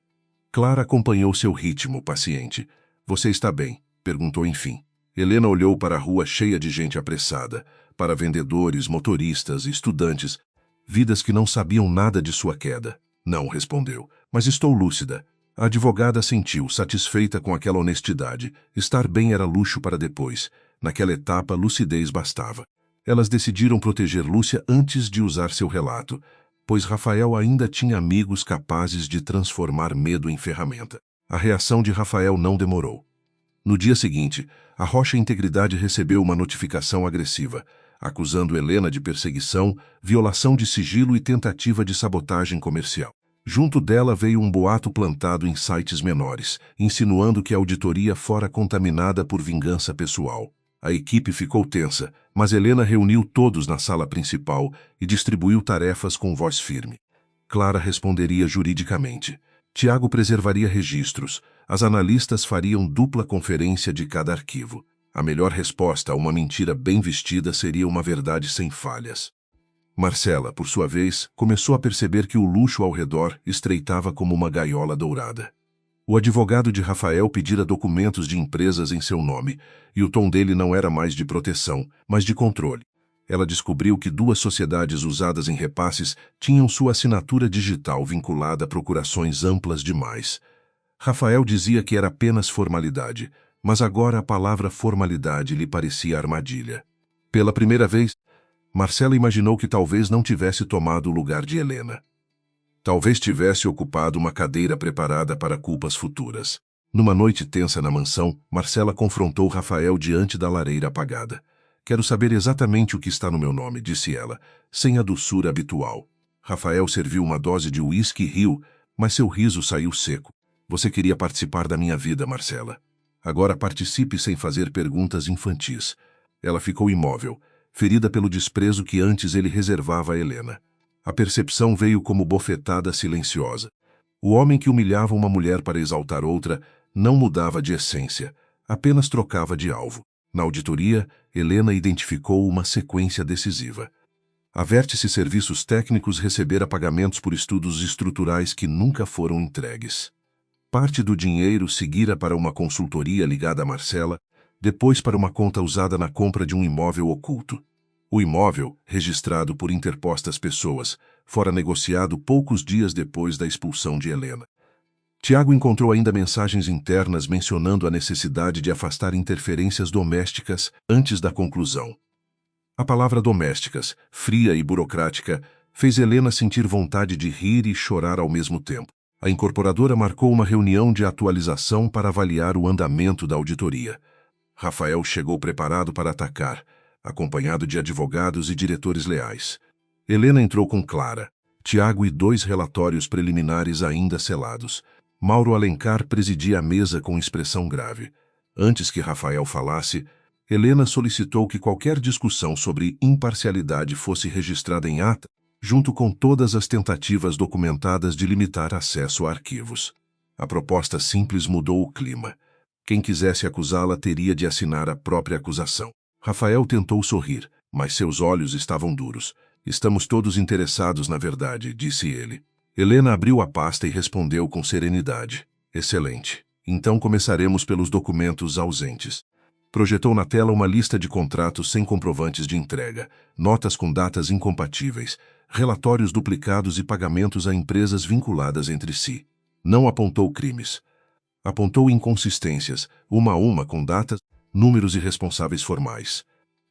S1: Clara acompanhou seu ritmo, paciente. "Você está bem?" perguntou enfim. Helena olhou para a rua cheia de gente apressada, para vendedores, motoristas, estudantes, vidas que não sabiam nada de sua queda. "Não", respondeu, "mas estou lúcida." A advogada sentiu, satisfeita com aquela honestidade. Estar bem era luxo para depois. Naquela etapa, lucidez bastava. Elas decidiram proteger Lúcia antes de usar seu relato, pois Rafael ainda tinha amigos capazes de transformar medo em ferramenta. A reação de Rafael não demorou. No dia seguinte, a Rocha Integridade recebeu uma notificação agressiva, acusando Helena de perseguição, violação de sigilo e tentativa de sabotagem comercial. Junto dela veio um boato plantado em sites menores, insinuando que a auditoria fora contaminada por vingança pessoal. A equipe ficou tensa, mas Helena reuniu todos na sala principal e distribuiu tarefas com voz firme. Clara responderia juridicamente. Tiago preservaria registros. As analistas fariam dupla conferência de cada arquivo. A melhor resposta a uma mentira bem vestida seria uma verdade sem falhas. Marcela, por sua vez, começou a perceber que o luxo ao redor estreitava como uma gaiola dourada. O advogado de Rafael pedira documentos de empresas em seu nome, e o tom dele não era mais de proteção, mas de controle. Ela descobriu que 2 sociedades usadas em repasses tinham sua assinatura digital vinculada a procurações amplas demais. Rafael dizia que era apenas formalidade, mas agora a palavra formalidade lhe parecia armadilha. Pela primeira vez, Marcela imaginou que talvez não tivesse tomado o lugar de Helena. Talvez tivesse ocupado uma cadeira preparada para culpas futuras. Numa noite tensa na mansão, Marcela confrontou Rafael diante da lareira apagada. Quero saber exatamente o que está no meu nome, disse ela, sem a doçura habitual. Rafael serviu uma dose de uísque e riu, mas seu riso saiu seco. Você queria participar da minha vida, Marcela. Agora participe sem fazer perguntas infantis. Ela ficou imóvel, ferida pelo desprezo que antes ele reservava a Helena. A percepção veio como bofetada silenciosa. O homem que humilhava uma mulher para exaltar outra não mudava de essência, apenas trocava de alvo. Na auditoria, Helena identificou uma sequência decisiva. A Vértice Serviços Técnicos recebera pagamentos por estudos estruturais que nunca foram entregues. Parte do dinheiro seguira para uma consultoria ligada a Marcela, depois para uma conta usada na compra de um imóvel oculto. O imóvel, registrado por interpostas pessoas, fora negociado poucos dias depois da expulsão de Helena. Tiago encontrou ainda mensagens internas mencionando a necessidade de afastar interferências domésticas antes da conclusão. A palavra domésticas, fria e burocrática, fez Helena sentir vontade de rir e chorar ao mesmo tempo. A incorporadora marcou uma reunião de atualização para avaliar o andamento da auditoria. Rafael chegou preparado para atacar, acompanhado de advogados e diretores leais. Helena entrou com Clara, Tiago e 2 relatórios preliminares ainda selados. Mauro Alencar presidia a mesa com expressão grave. Antes que Rafael falasse, Helena solicitou que qualquer discussão sobre imparcialidade fosse registrada em ata, junto com todas as tentativas documentadas de limitar acesso a arquivos. A proposta simples mudou o clima. Quem quisesse acusá-la teria de assinar a própria acusação. Rafael tentou sorrir, mas seus olhos estavam duros. Estamos todos interessados na verdade, disse ele. Helena abriu a pasta e respondeu com serenidade. Excelente. Então começaremos pelos documentos ausentes. Projetou na tela uma lista de contratos sem comprovantes de entrega, notas com datas incompatíveis, relatórios duplicados e pagamentos a empresas vinculadas entre si. Não apontou crimes. Apontou inconsistências, uma a uma com datas, números e responsáveis formais.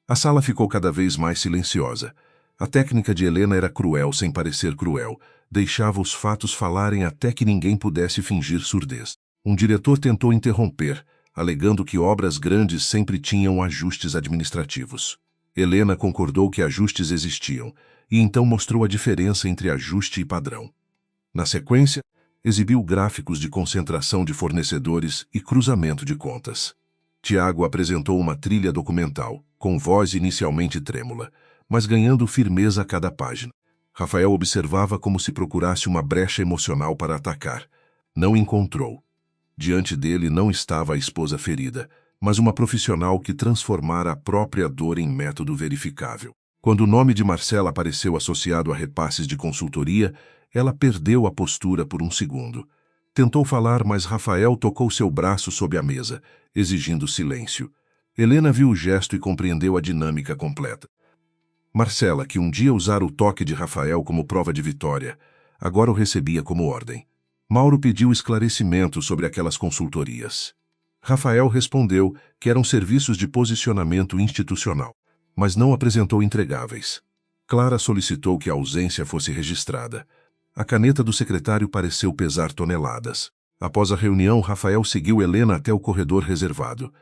S1: A sala ficou cada vez mais silenciosa. A técnica de Helena era cruel sem parecer cruel. Deixava os fatos falarem até que ninguém pudesse fingir surdez. Um diretor tentou interromper, alegando que obras grandes sempre tinham ajustes administrativos. Helena concordou que ajustes existiam, e então mostrou a diferença entre ajuste e padrão. Na sequência, exibiu gráficos de concentração de fornecedores e cruzamento de contas. Tiago apresentou uma trilha documental, com voz inicialmente trêmula, mas ganhando firmeza a cada página. Rafael observava como se procurasse uma brecha emocional para atacar. Não encontrou. Diante dele não estava a esposa ferida, mas uma profissional que transformara a própria dor em método verificável. Quando o nome de Marcela apareceu associado a repasses de consultoria, ela perdeu a postura por um segundo. Tentou falar, mas Rafael tocou seu braço sob a mesa, exigindo silêncio. Helena viu o gesto e compreendeu a dinâmica completa. Marcela, que um dia usara o toque de Rafael como prova de vitória, agora o recebia como ordem. Mauro pediu esclarecimento sobre aquelas consultorias. Rafael respondeu que eram serviços de posicionamento institucional, mas não apresentou entregáveis. Clara solicitou que a ausência fosse registrada. A caneta do secretário pareceu pesar toneladas. Após a reunião, Rafael seguiu Helena até o corredor reservado.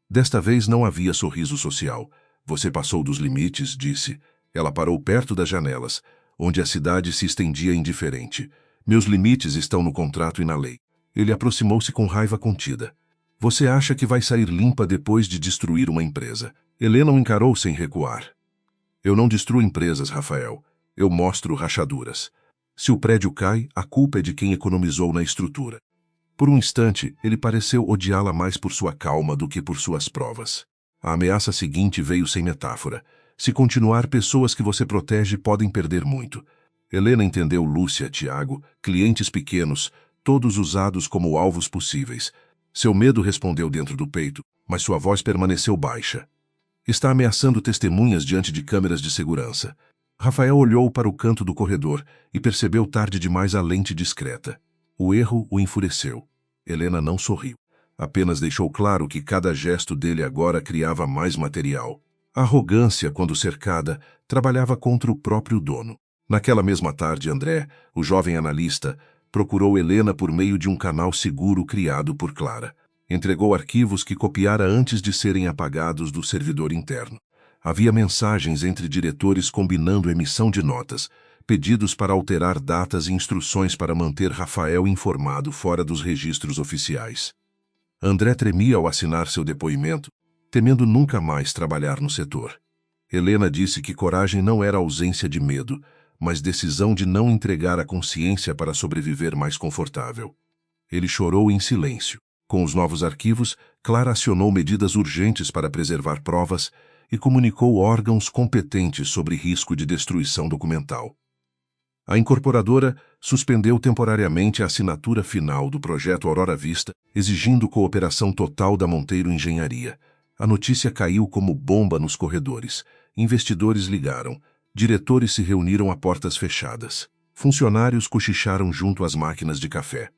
S1: Desta vez não havia sorriso social. Você passou dos limites, disse. Ela parou perto das janelas, onde a cidade se estendia indiferente. Meus limites estão no contrato e na lei. Ele aproximou-se com raiva contida. Você acha que vai sair limpa depois de destruir uma empresa? Helena o encarou sem recuar. Eu não destruo empresas, Rafael. Eu mostro rachaduras. Se o prédio cai, a culpa é de quem economizou na estrutura. Por um instante, ele pareceu odiá-la mais por sua calma do que por suas provas. A ameaça seguinte veio sem metáfora. Se continuar, pessoas que você protege podem perder muito. Helena entendeu Lúcia, Tiago, clientes pequenos, todos usados como alvos possíveis. Seu medo respondeu dentro do peito, mas sua voz permaneceu baixa. Está ameaçando testemunhas diante de câmeras de segurança. Rafael olhou para o canto do corredor e percebeu tarde demais a lente discreta. O erro o enfureceu. Helena não sorriu. Apenas deixou claro que cada gesto dele agora criava mais material. A arrogância, quando cercada, trabalhava contra o próprio dono. Naquela mesma tarde, André, o jovem analista, Procurou Helena por meio de um canal seguro criado por Clara. Entregou arquivos que copiara antes de serem apagados do servidor interno. Havia mensagens entre diretores combinando emissão de notas, pedidos para alterar datas e instruções para manter Rafael informado fora dos registros oficiais. André tremia ao assinar seu depoimento, temendo nunca mais trabalhar no setor. Helena disse que coragem não era ausência de medo, mas decisão de não entregar a consciência para sobreviver mais confortável. Ele chorou em silêncio. Com os novos arquivos, Clara acionou medidas urgentes para preservar provas e comunicou órgãos competentes sobre risco de destruição documental. A incorporadora suspendeu temporariamente a assinatura final do projeto Aurora Vista, exigindo cooperação total da Monteiro Engenharia. A notícia caiu como bomba nos corredores. Investidores ligaram. Diretores se reuniram a portas fechadas. Funcionários cochicharam junto às máquinas de café.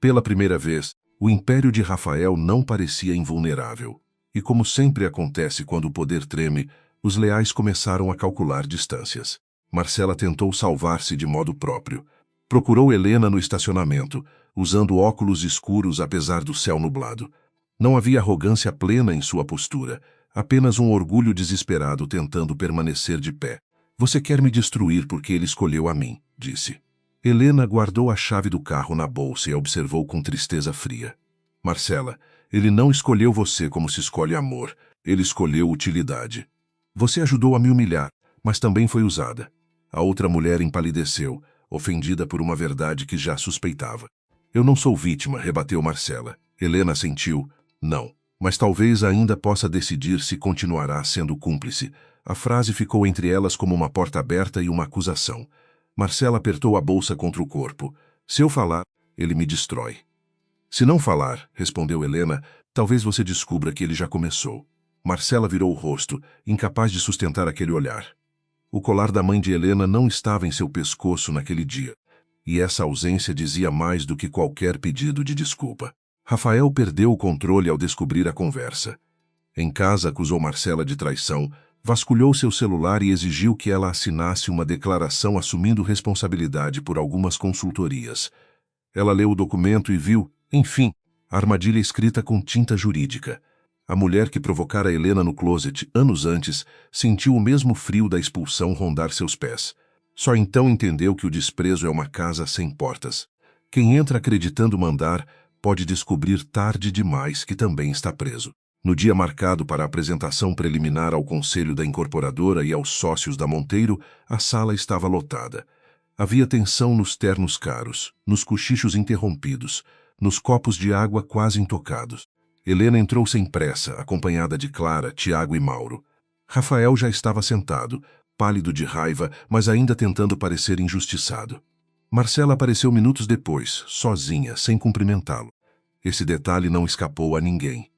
S1: Pela primeira vez, o império de Rafael não parecia invulnerável. E como sempre acontece quando o poder treme, os leais começaram a calcular distâncias. Marcela tentou salvar-se de modo próprio. Procurou Helena no estacionamento, usando óculos escuros apesar do céu nublado. Não havia arrogância plena em sua postura, apenas um orgulho desesperado tentando permanecer de pé. Você quer me destruir porque ele escolheu a mim, disse. Helena guardou a chave do carro na bolsa e a observou com tristeza fria. Marcela, ele não escolheu você como se escolhe amor, ele escolheu utilidade. Você ajudou a me humilhar, mas também foi usada. A outra mulher empalideceu, ofendida por uma verdade que já suspeitava. Eu não sou vítima, rebateu Marcela. Helena sentiu. Não, mas talvez ainda possa decidir se continuará sendo cúmplice. A frase ficou entre elas como uma porta aberta e uma acusação. Marcela apertou a bolsa contra o corpo. Se eu falar, ele me destrói. Se não falar, respondeu Helena, talvez você descubra que ele já começou. Marcela virou o rosto, incapaz de sustentar aquele olhar. O colar da mãe de Helena não estava em seu pescoço naquele dia, e essa ausência dizia mais do que qualquer pedido de desculpa. Rafael perdeu o controle ao descobrir a conversa. Em casa, acusou Marcela de traição, vasculhou seu celular e exigiu que ela assinasse uma declaração assumindo responsabilidade por algumas consultorias. Ela leu o documento e viu, enfim, a armadilha escrita com tinta jurídica. A mulher que provocara Helena no closet anos antes sentiu o mesmo frio da expulsão rondar seus pés. Só então entendeu que o desprezo é uma casa sem portas. Quem entra acreditando mandar pode descobrir tarde demais que também está preso. No dia marcado para a apresentação preliminar ao conselho da incorporadora e aos sócios da Monteiro, a sala estava lotada. Havia tensão nos ternos caros, nos cochichos interrompidos, nos copos de água quase intocados. Helena entrou sem pressa, acompanhada de Clara, Tiago e Mauro. Rafael já estava sentado, pálido de raiva, mas ainda tentando parecer injustiçado. Marcela apareceu minutos depois, sozinha, sem cumprimentá-lo. Esse detalhe não escapou a ninguém.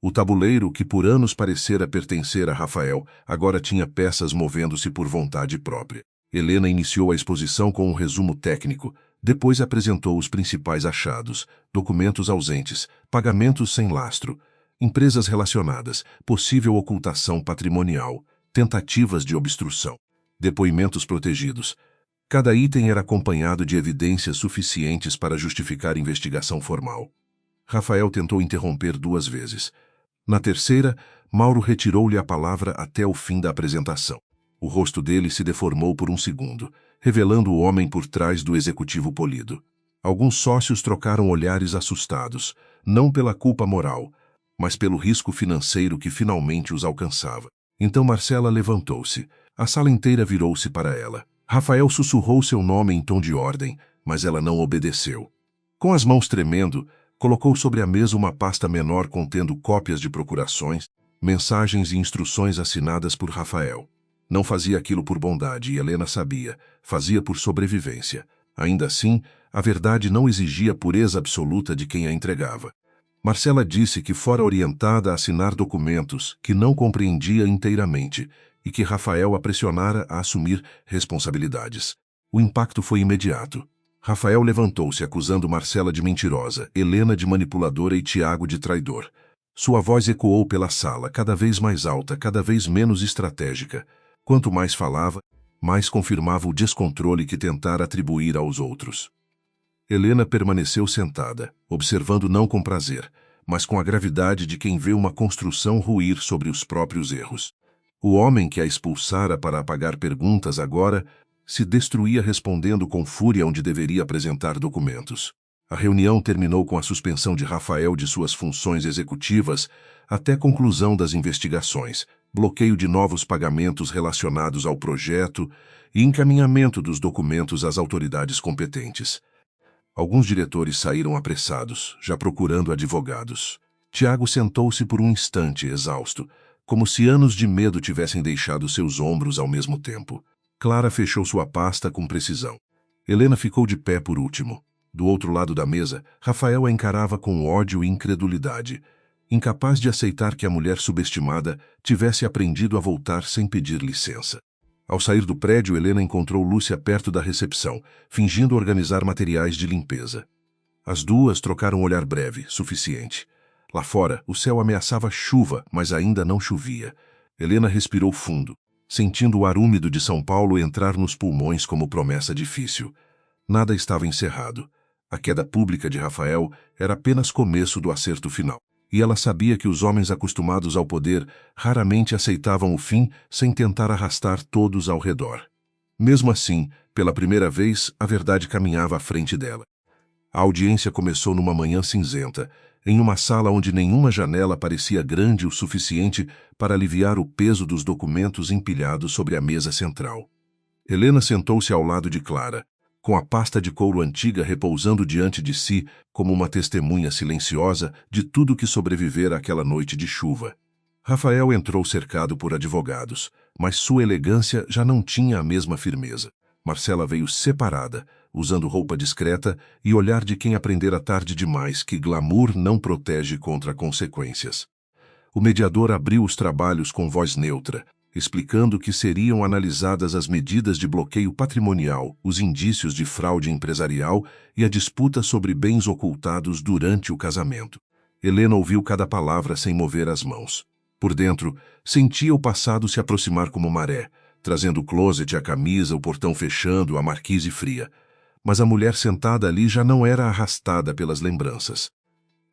S1: O tabuleiro, que por anos parecera pertencer a Rafael, agora tinha peças movendo-se por vontade própria. Helena iniciou a exposição com um resumo técnico, depois apresentou os principais achados, documentos ausentes, pagamentos sem lastro, empresas relacionadas, possível ocultação patrimonial, tentativas de obstrução, depoimentos protegidos. Cada item era acompanhado de evidências suficientes para justificar investigação formal. Rafael tentou interromper 2 vezes. Na terceira, Mauro retirou-lhe a palavra até o fim da apresentação. O rosto dele se deformou por um segundo, revelando o homem por trás do executivo polido. Alguns sócios trocaram olhares assustados, não pela culpa moral, mas pelo risco financeiro que finalmente os alcançava. Então Marcela levantou-se. A sala inteira virou-se para ela. Rafael sussurrou seu nome em tom de ordem, mas ela não obedeceu. Com as mãos tremendo, colocou sobre a mesa uma pasta menor contendo cópias de procurações, mensagens e instruções assinadas por Rafael. Não fazia aquilo por bondade e Helena sabia, fazia por sobrevivência. Ainda assim, a verdade não exigia pureza absoluta de quem a entregava. Marcela disse que fora orientada a assinar documentos que não compreendia inteiramente e que Rafael a pressionara a assumir responsabilidades. O impacto foi imediato. Rafael levantou-se acusando Marcela de mentirosa, Helena de manipuladora e Tiago de traidor. Sua voz ecoou pela sala, cada vez mais alta, cada vez menos estratégica. Quanto mais falava, mais confirmava o descontrole que tentara atribuir aos outros. Helena permaneceu sentada, observando não com prazer, mas com a gravidade de quem vê uma construção ruir sobre os próprios erros. O homem que a expulsara para apagar perguntas agora se destruía respondendo com fúria onde deveria apresentar documentos. A reunião terminou com a suspensão de Rafael de suas funções executivas até conclusão das investigações, bloqueio de novos pagamentos relacionados ao projeto e encaminhamento dos documentos às autoridades competentes. Alguns diretores saíram apressados, já procurando advogados. Tiago sentou-se por um instante, exausto, como se anos de medo tivessem deixado seus ombros ao mesmo tempo. Clara fechou sua pasta com precisão. Helena ficou de pé por último. Do outro lado da mesa, Rafael a encarava com ódio e incredulidade, incapaz de aceitar que a mulher subestimada tivesse aprendido a voltar sem pedir licença. Ao sair do prédio, Helena encontrou Lúcia perto da recepção, fingindo organizar materiais de limpeza. As duas trocaram um olhar breve, suficiente. Lá fora, o céu ameaçava chuva, mas ainda não chovia. Helena respirou fundo, sentindo o ar úmido de São Paulo entrar nos pulmões como promessa difícil. Nada estava encerrado. A queda pública de Rafael era apenas começo do acerto final. E ela sabia que os homens acostumados ao poder raramente aceitavam o fim sem tentar arrastar todos ao redor. Mesmo assim, pela primeira vez, a verdade caminhava à frente dela. A audiência começou numa manhã cinzenta, em uma sala onde nenhuma janela parecia grande o suficiente para aliviar o peso dos documentos empilhados sobre a mesa central. Helena sentou-se ao lado de Clara, com a pasta de couro antiga repousando diante de si como uma testemunha silenciosa de tudo que sobrevivera àquela noite de chuva. Rafael entrou cercado por advogados, mas sua elegância já não tinha a mesma firmeza. Marcela veio separada, usando roupa discreta e olhar de quem aprendera tarde demais que glamour não protege contra consequências. O mediador abriu os trabalhos com voz neutra, explicando que seriam analisadas as medidas de bloqueio patrimonial, os indícios de fraude empresarial e a disputa sobre bens ocultados durante o casamento. Helena ouviu cada palavra sem mover as mãos. Por dentro, sentia o passado se aproximar como maré, trazendo o closet, a camisa, o portão fechando, a marquise fria. Mas a mulher sentada ali já não era arrastada pelas lembranças.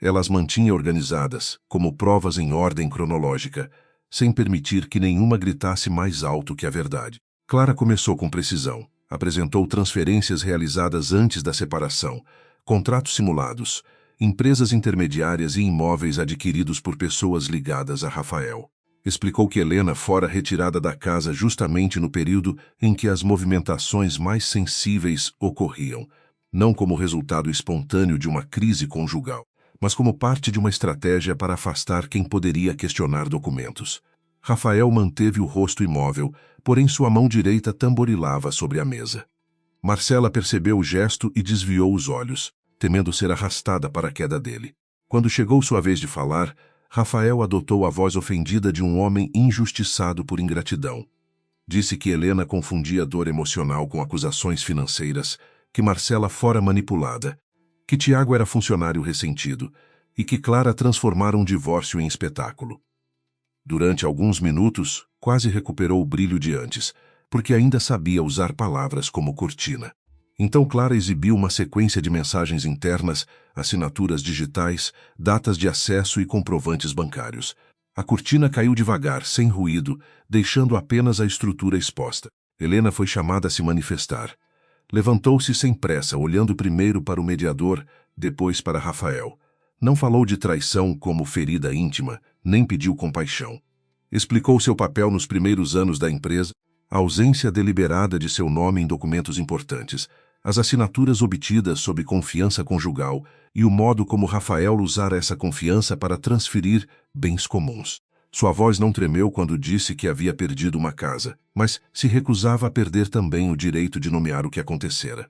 S1: Ela as mantinha organizadas, como provas em ordem cronológica, sem permitir que nenhuma gritasse mais alto que a verdade. Clara começou com precisão. Apresentou transferências realizadas antes da separação, contratos simulados, empresas intermediárias e imóveis adquiridos por pessoas ligadas a Rafael. Explicou que Helena fora retirada da casa justamente no período em que as movimentações mais sensíveis ocorriam, não como resultado espontâneo de uma crise conjugal, mas como parte de uma estratégia para afastar quem poderia questionar documentos. Rafael manteve o rosto imóvel, porém sua mão direita tamborilava sobre a mesa. Marcela percebeu o gesto e desviou os olhos, temendo ser arrastada para a queda dele. Quando chegou sua vez de falar, Rafael adotou a voz ofendida de um homem injustiçado por ingratidão. Disse que Helena confundia dor emocional com acusações financeiras, que Marcela fora manipulada, que Tiago era funcionário ressentido e que Clara transformara um divórcio em espetáculo. Durante alguns minutos, quase recuperou o brilho de antes, porque ainda sabia usar palavras como cortina. Então Clara exibiu uma sequência de mensagens internas, assinaturas digitais, datas de acesso e comprovantes bancários. A cortina caiu devagar, sem ruído, deixando apenas a estrutura exposta. Helena foi chamada a se manifestar. Levantou-se sem pressa, olhando primeiro para o mediador, depois para Rafael. Não falou de traição como ferida íntima, nem pediu compaixão. Explicou seu papel nos primeiros anos da empresa, a ausência deliberada de seu nome em documentos importantes, as assinaturas obtidas sob confiança conjugal e o modo como Rafael usara essa confiança para transferir bens comuns. Sua voz não tremeu quando disse que havia perdido uma casa, mas se recusava a perder também o direito de nomear o que acontecera.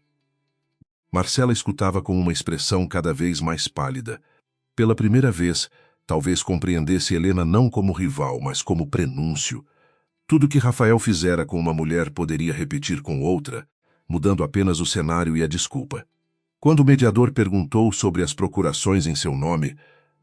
S1: Marcela escutava com uma expressão cada vez mais pálida. Pela primeira vez, talvez compreendesse Helena não como rival, mas como prenúncio. Tudo que Rafael fizera com uma mulher poderia repetir com outra, mudando apenas o cenário e a desculpa. Quando o mediador perguntou sobre as procurações em seu nome,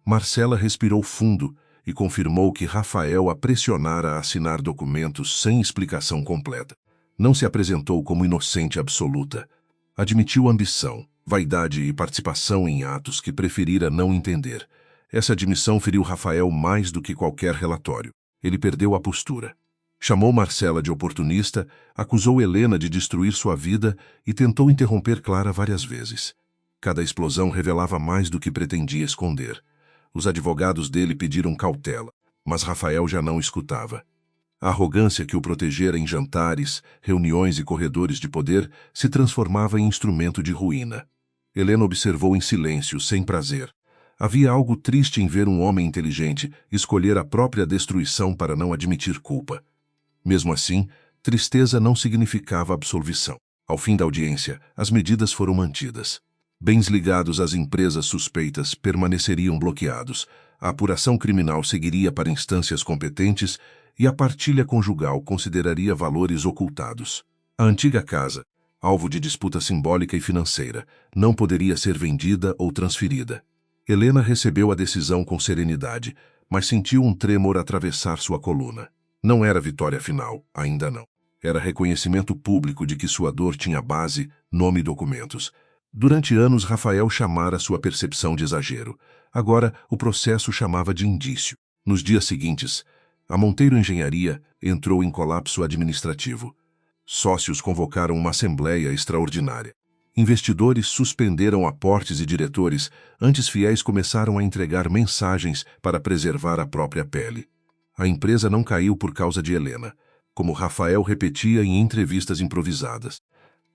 S1: Marcela respirou fundo e confirmou que Rafael a pressionara a assinar documentos sem explicação completa. Não se apresentou como inocente absoluta. Admitiu ambição, vaidade e participação em atos que preferira não entender. Essa admissão feriu Rafael mais do que qualquer relatório. Ele perdeu a postura. Chamou Marcela de oportunista, acusou Helena de destruir sua vida e tentou interromper Clara várias vezes. Cada explosão revelava mais do que pretendia esconder. Os advogados dele pediram cautela, mas Rafael já não escutava. A arrogância que o protegera em jantares, reuniões e corredores de poder se transformava em instrumento de ruína. Helena observou em silêncio, sem prazer. Havia algo triste em ver um homem inteligente escolher a própria destruição para não admitir culpa. Mesmo assim, tristeza não significava absolvição. Ao fim da audiência, as medidas foram mantidas. Bens ligados às empresas suspeitas permaneceriam bloqueados, a apuração criminal seguiria para instâncias competentes e a partilha conjugal consideraria valores ocultados. A antiga casa, alvo de disputa simbólica e financeira, não poderia ser vendida ou transferida. Helena recebeu a decisão com serenidade, mas sentiu um tremor atravessar sua coluna. Não era vitória final, ainda não. Era reconhecimento público de que sua dor tinha base, nome e documentos. Durante anos, Rafael chamara sua percepção de exagero. Agora, o processo chamava de indício. Nos dias seguintes, a Monteiro Engenharia entrou em colapso administrativo. Sócios convocaram uma assembleia extraordinária. Investidores suspenderam aportes e diretores, antes fiéis começaram a entregar mensagens para preservar a própria pele. A empresa não caiu por causa de Helena, como Rafael repetia em entrevistas improvisadas.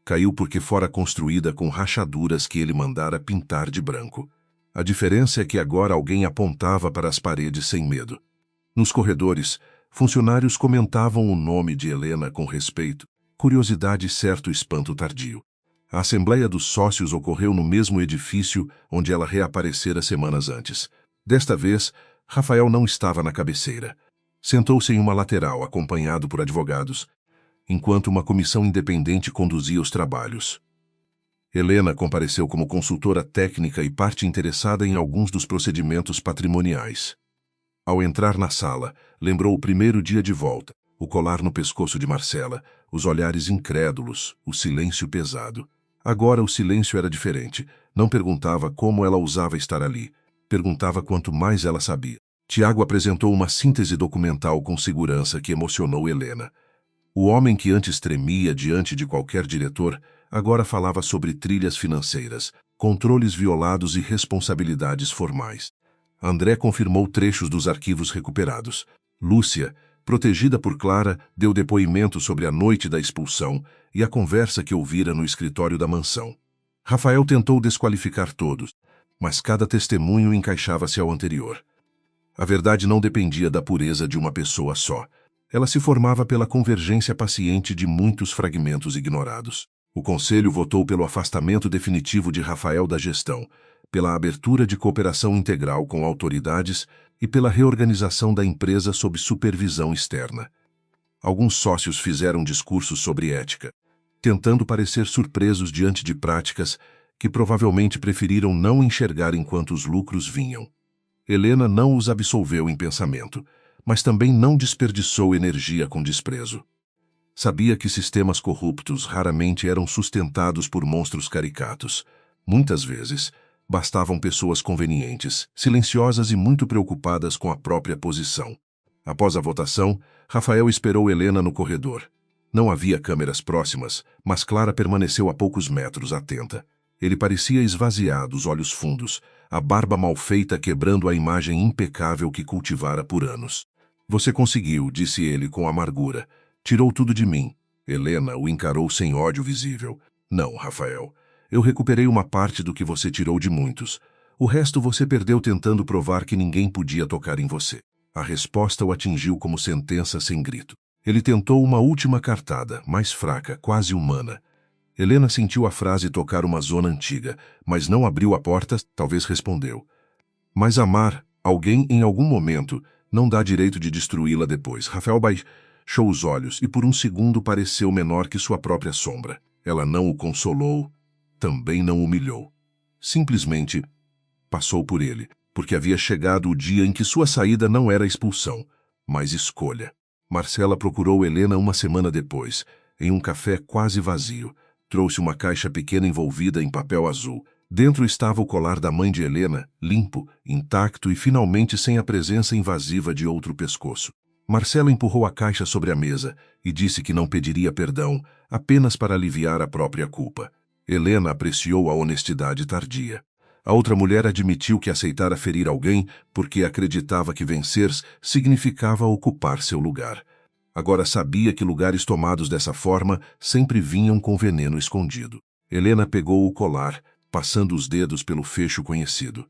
S1: Caiu porque fora construída com rachaduras que ele mandara pintar de branco. A diferença é que agora alguém apontava para as paredes sem medo. Nos corredores, funcionários comentavam o nome de Helena com respeito, curiosidade e certo espanto tardio. A Assembleia dos Sócios ocorreu no mesmo edifício onde ela reaparecera semanas antes. Desta vez, Rafael não estava na cabeceira. Sentou-se em uma lateral, acompanhado por advogados, enquanto uma comissão independente conduzia os trabalhos. Helena compareceu como consultora técnica e parte interessada em alguns dos procedimentos patrimoniais. Ao entrar na sala, lembrou o primeiro dia de volta, o colar no pescoço de Marcela, os olhares incrédulos, o silêncio pesado. Agora o silêncio era diferente. Não perguntava como ela ousava estar ali. Perguntava quanto mais ela sabia. Tiago apresentou uma síntese documental com segurança que emocionou Helena. O homem que antes tremia diante de qualquer diretor, agora falava sobre trilhas financeiras, controles violados e responsabilidades formais. André confirmou trechos dos arquivos recuperados. Lúcia, protegida por Clara, deu depoimento sobre a noite da expulsão e a conversa que ouvira no escritório da mansão. Rafael tentou desqualificar todos, mas cada testemunho encaixava-se ao anterior. A verdade não dependia da pureza de uma pessoa só. Ela se formava pela convergência paciente de muitos fragmentos ignorados. O conselho votou pelo afastamento definitivo de Rafael da gestão, pela abertura de cooperação integral com autoridades e pela reorganização da empresa sob supervisão externa. Alguns sócios fizeram discursos sobre ética, tentando parecer surpresos diante de práticas que provavelmente preferiram não enxergar enquanto os lucros vinham. Helena não os absolveu em pensamento, mas também não desperdiçou energia com desprezo. Sabia que sistemas corruptos raramente eram sustentados por monstros caricatos. Muitas vezes, bastavam pessoas convenientes, silenciosas e muito preocupadas com a própria posição. Após a votação, Rafael esperou Helena no corredor. Não havia câmeras próximas, mas Clara permaneceu a poucos metros, atenta. Ele parecia esvaziado, os olhos fundos, a barba mal feita quebrando a imagem impecável que cultivara por anos. Você conseguiu, disse ele com amargura. Tirou tudo de mim. Helena o encarou sem ódio visível. Não, Rafael. Eu recuperei uma parte do que você tirou de muitos. O resto você perdeu tentando provar que ninguém podia tocar em você. A resposta o atingiu como sentença sem grito. Ele tentou uma última cartada, mais fraca, quase humana. Helena sentiu a frase tocar uma zona antiga, mas não abriu a porta, talvez respondeu. Mas amar alguém em algum momento não dá direito de destruí-la depois. Rafael baixou os olhos e por um segundo pareceu menor que sua própria sombra. Ela não o consolou, também não o humilhou. Simplesmente passou por ele, porque havia chegado o dia em que sua saída não era expulsão, mas escolha. Marcela procurou Helena uma semana depois, em um café quase vazio. Trouxe uma caixa pequena envolvida em papel azul. Dentro estava o colar da mãe de Helena, limpo, intacto e finalmente sem a presença invasiva de outro pescoço. Marcela empurrou a caixa sobre a mesa e disse que não pediria perdão, apenas para aliviar a própria culpa. Helena apreciou a honestidade tardia. A outra mulher admitiu que aceitara ferir alguém porque acreditava que vencer significava ocupar seu lugar. Agora sabia que lugares tomados dessa forma sempre vinham com veneno escondido. Helena pegou o colar, passando os dedos pelo fecho conhecido.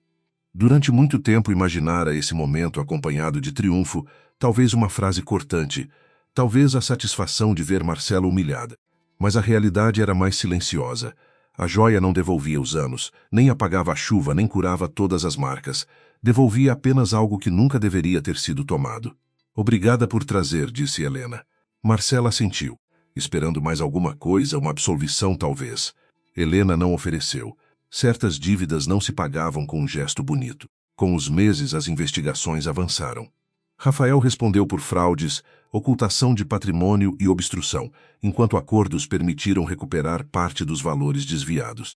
S1: Durante muito tempo imaginara esse momento acompanhado de triunfo, talvez uma frase cortante, talvez a satisfação de ver Marcela humilhada. Mas a realidade era mais silenciosa. A joia não devolvia os anos, nem apagava a chuva, nem curava todas as marcas. Devolvia apenas algo que nunca deveria ter sido tomado. Obrigada por trazer, disse Helena. Marcela assentiu, esperando mais alguma coisa, uma absolvição talvez. Helena não ofereceu. Certas dívidas não se pagavam com um gesto bonito. Com os meses, as investigações avançaram. Rafael respondeu por fraudes, ocultação de patrimônio e obstrução, enquanto acordos permitiram recuperar parte dos valores desviados.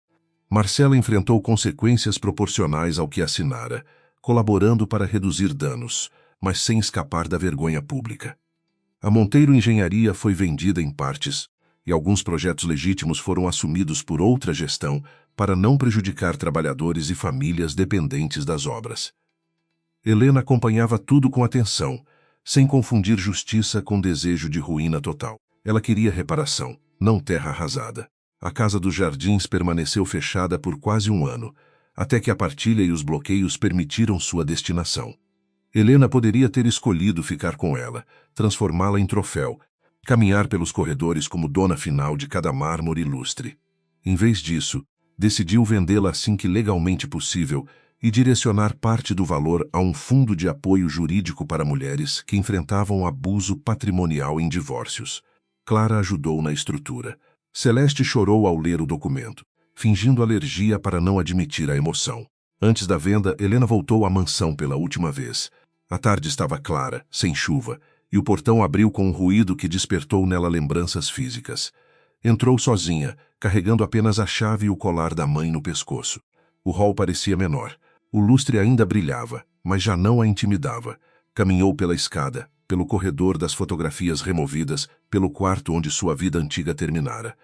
S1: Marcela enfrentou consequências proporcionais ao que assinara, colaborando para reduzir danos, mas sem escapar da vergonha pública. A Monteiro Engenharia foi vendida em partes, e alguns projetos legítimos foram assumidos por outra gestão para não prejudicar trabalhadores e famílias dependentes das obras. Helena acompanhava tudo com atenção, sem confundir justiça com desejo de ruína total. Ela queria reparação, não terra arrasada. A Casa dos Jardins permaneceu fechada por quase um ano, até que a partilha e os bloqueios permitiram sua destinação. Helena poderia ter escolhido ficar com ela, transformá-la em troféu, caminhar pelos corredores como dona final de cada mármore ilustre. Em vez disso, decidiu vendê-la assim que legalmente possível e direcionar parte do valor a um fundo de apoio jurídico para mulheres que enfrentavam abuso patrimonial em divórcios. Clara ajudou na estrutura. Celeste chorou ao ler o documento, fingindo alergia para não admitir a emoção. Antes da venda, Helena voltou à mansão pela última vez. A tarde estava clara, sem chuva, e o portão abriu com um ruído que despertou nela lembranças físicas. Entrou sozinha, carregando apenas a chave e o colar da mãe no pescoço. O hall parecia menor. O lustre ainda brilhava, mas já não a intimidava. Caminhou pela escada, pelo corredor das fotografias removidas, pelo quarto onde sua vida antiga terminara.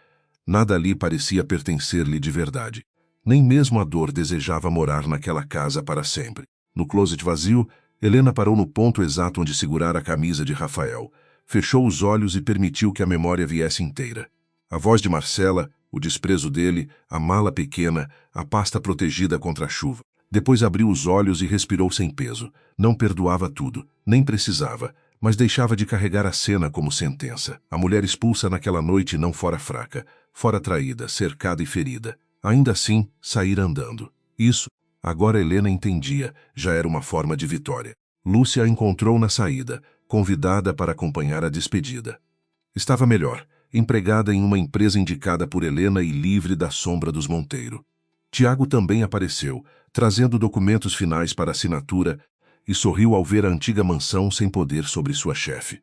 S1: Nada ali parecia pertencer-lhe de verdade. Nem mesmo a dor desejava morar naquela casa para sempre. No closet vazio, Helena parou no ponto exato onde segurara a camisa de Rafael. Fechou os olhos e permitiu que a memória viesse inteira. A voz de Marcela, o desprezo dele, a mala pequena, a pasta protegida contra a chuva. Depois abriu os olhos e respirou sem peso. Não perdoava tudo, nem precisava, mas deixava de carregar a cena como sentença. A mulher expulsa naquela noite não fora fraca, fora traída, cercada e ferida. Ainda assim, sair andando. Isso, agora Helena entendia, já era uma forma de vitória. Lúcia a encontrou na saída, convidada para acompanhar a despedida. Estava melhor, empregada em uma empresa indicada por Helena e livre da sombra dos Monteiro. Tiago também apareceu, trazendo documentos finais para assinatura, e sorriu ao ver a antiga mansão sem poder sobre sua chefe.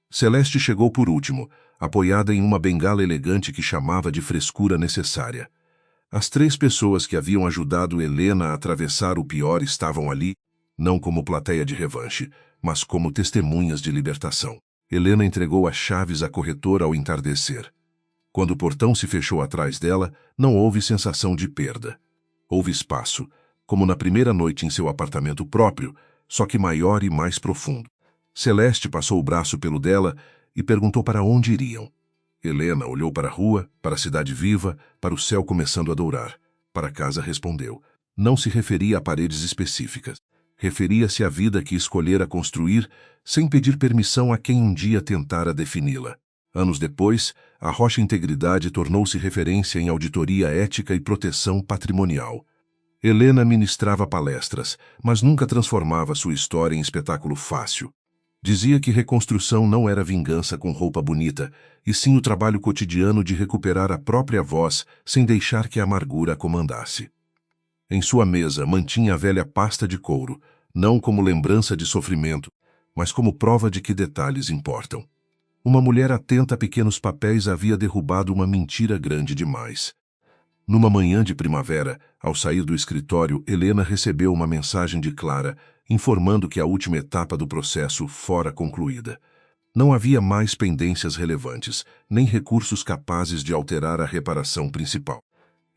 S1: Celeste chegou por último, apoiada em uma bengala elegante que chamava de frescura necessária. As 3 pessoas que haviam ajudado Helena a atravessar o pior estavam ali, não como plateia de revanche, mas como testemunhas de libertação. Helena entregou as chaves à corretora ao entardecer. Quando o portão se fechou atrás dela, não houve sensação de perda. Houve espaço, como na primeira noite em seu apartamento próprio, só que maior e mais profundo. Celeste passou o braço pelo dela e perguntou para onde iriam. Helena olhou para a rua, para a cidade viva, para o céu começando a dourar. Para casa respondeu. Não se referia a paredes específicas. Referia-se à vida que escolhera construir sem pedir permissão a quem um dia tentara defini-la. Anos depois, a Rocha Integridade tornou-se referência em auditoria ética e proteção patrimonial. Helena ministrava palestras, mas nunca transformava sua história em espetáculo fácil. Dizia que reconstrução não era vingança com roupa bonita, e sim o trabalho cotidiano de recuperar a própria voz sem deixar que a amargura a comandasse. Em sua mesa mantinha a velha pasta de couro, não como lembrança de sofrimento, mas como prova de que detalhes importam. Uma mulher atenta a pequenos papéis havia derrubado uma mentira grande demais. Numa manhã de primavera, ao sair do escritório, Helena recebeu uma mensagem de Clara, informando que a última etapa do processo fora concluída. Não havia mais pendências relevantes, nem recursos capazes de alterar a reparação principal.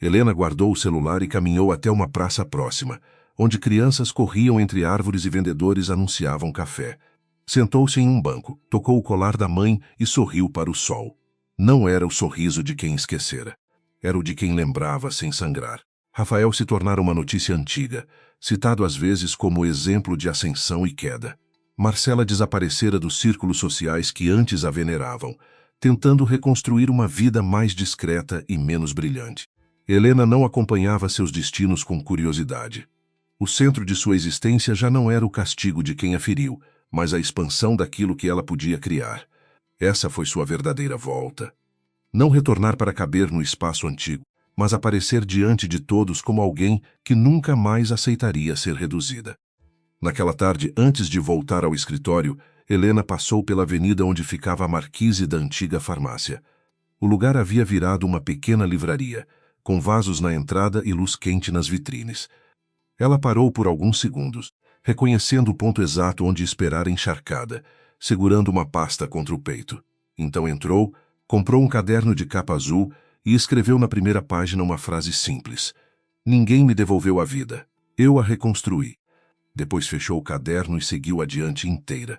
S1: Helena guardou o celular e caminhou até uma praça próxima, onde crianças corriam entre árvores e vendedores anunciavam café. Sentou-se em um banco, tocou o colar da mãe e sorriu para o sol. Não era o sorriso de quem esquecera. Era o de quem lembrava sem sangrar. Rafael se tornara uma notícia antiga, citado às vezes como exemplo de ascensão e queda. Marcela desaparecera dos círculos sociais que antes a veneravam, tentando reconstruir uma vida mais discreta e menos brilhante. Helena não acompanhava seus destinos com curiosidade. O centro de sua existência já não era o castigo de quem a feriu, mas a expansão daquilo que ela podia criar. Essa foi sua verdadeira volta. Não retornar para caber no espaço antigo, mas aparecer diante de todos como alguém que nunca mais aceitaria ser reduzida. Naquela tarde, antes de voltar ao escritório, Helena passou pela avenida onde ficava a marquise da antiga farmácia. O lugar havia virado uma pequena livraria, com vasos na entrada e luz quente nas vitrines. Ela parou por alguns segundos, reconhecendo o ponto exato onde esperara encharcada, segurando uma pasta contra o peito. Então entrou, comprou um caderno de capa azul e escreveu na primeira página uma frase simples. Ninguém me devolveu a vida. Eu a reconstruí. Depois fechou o caderno e seguiu adiante inteira.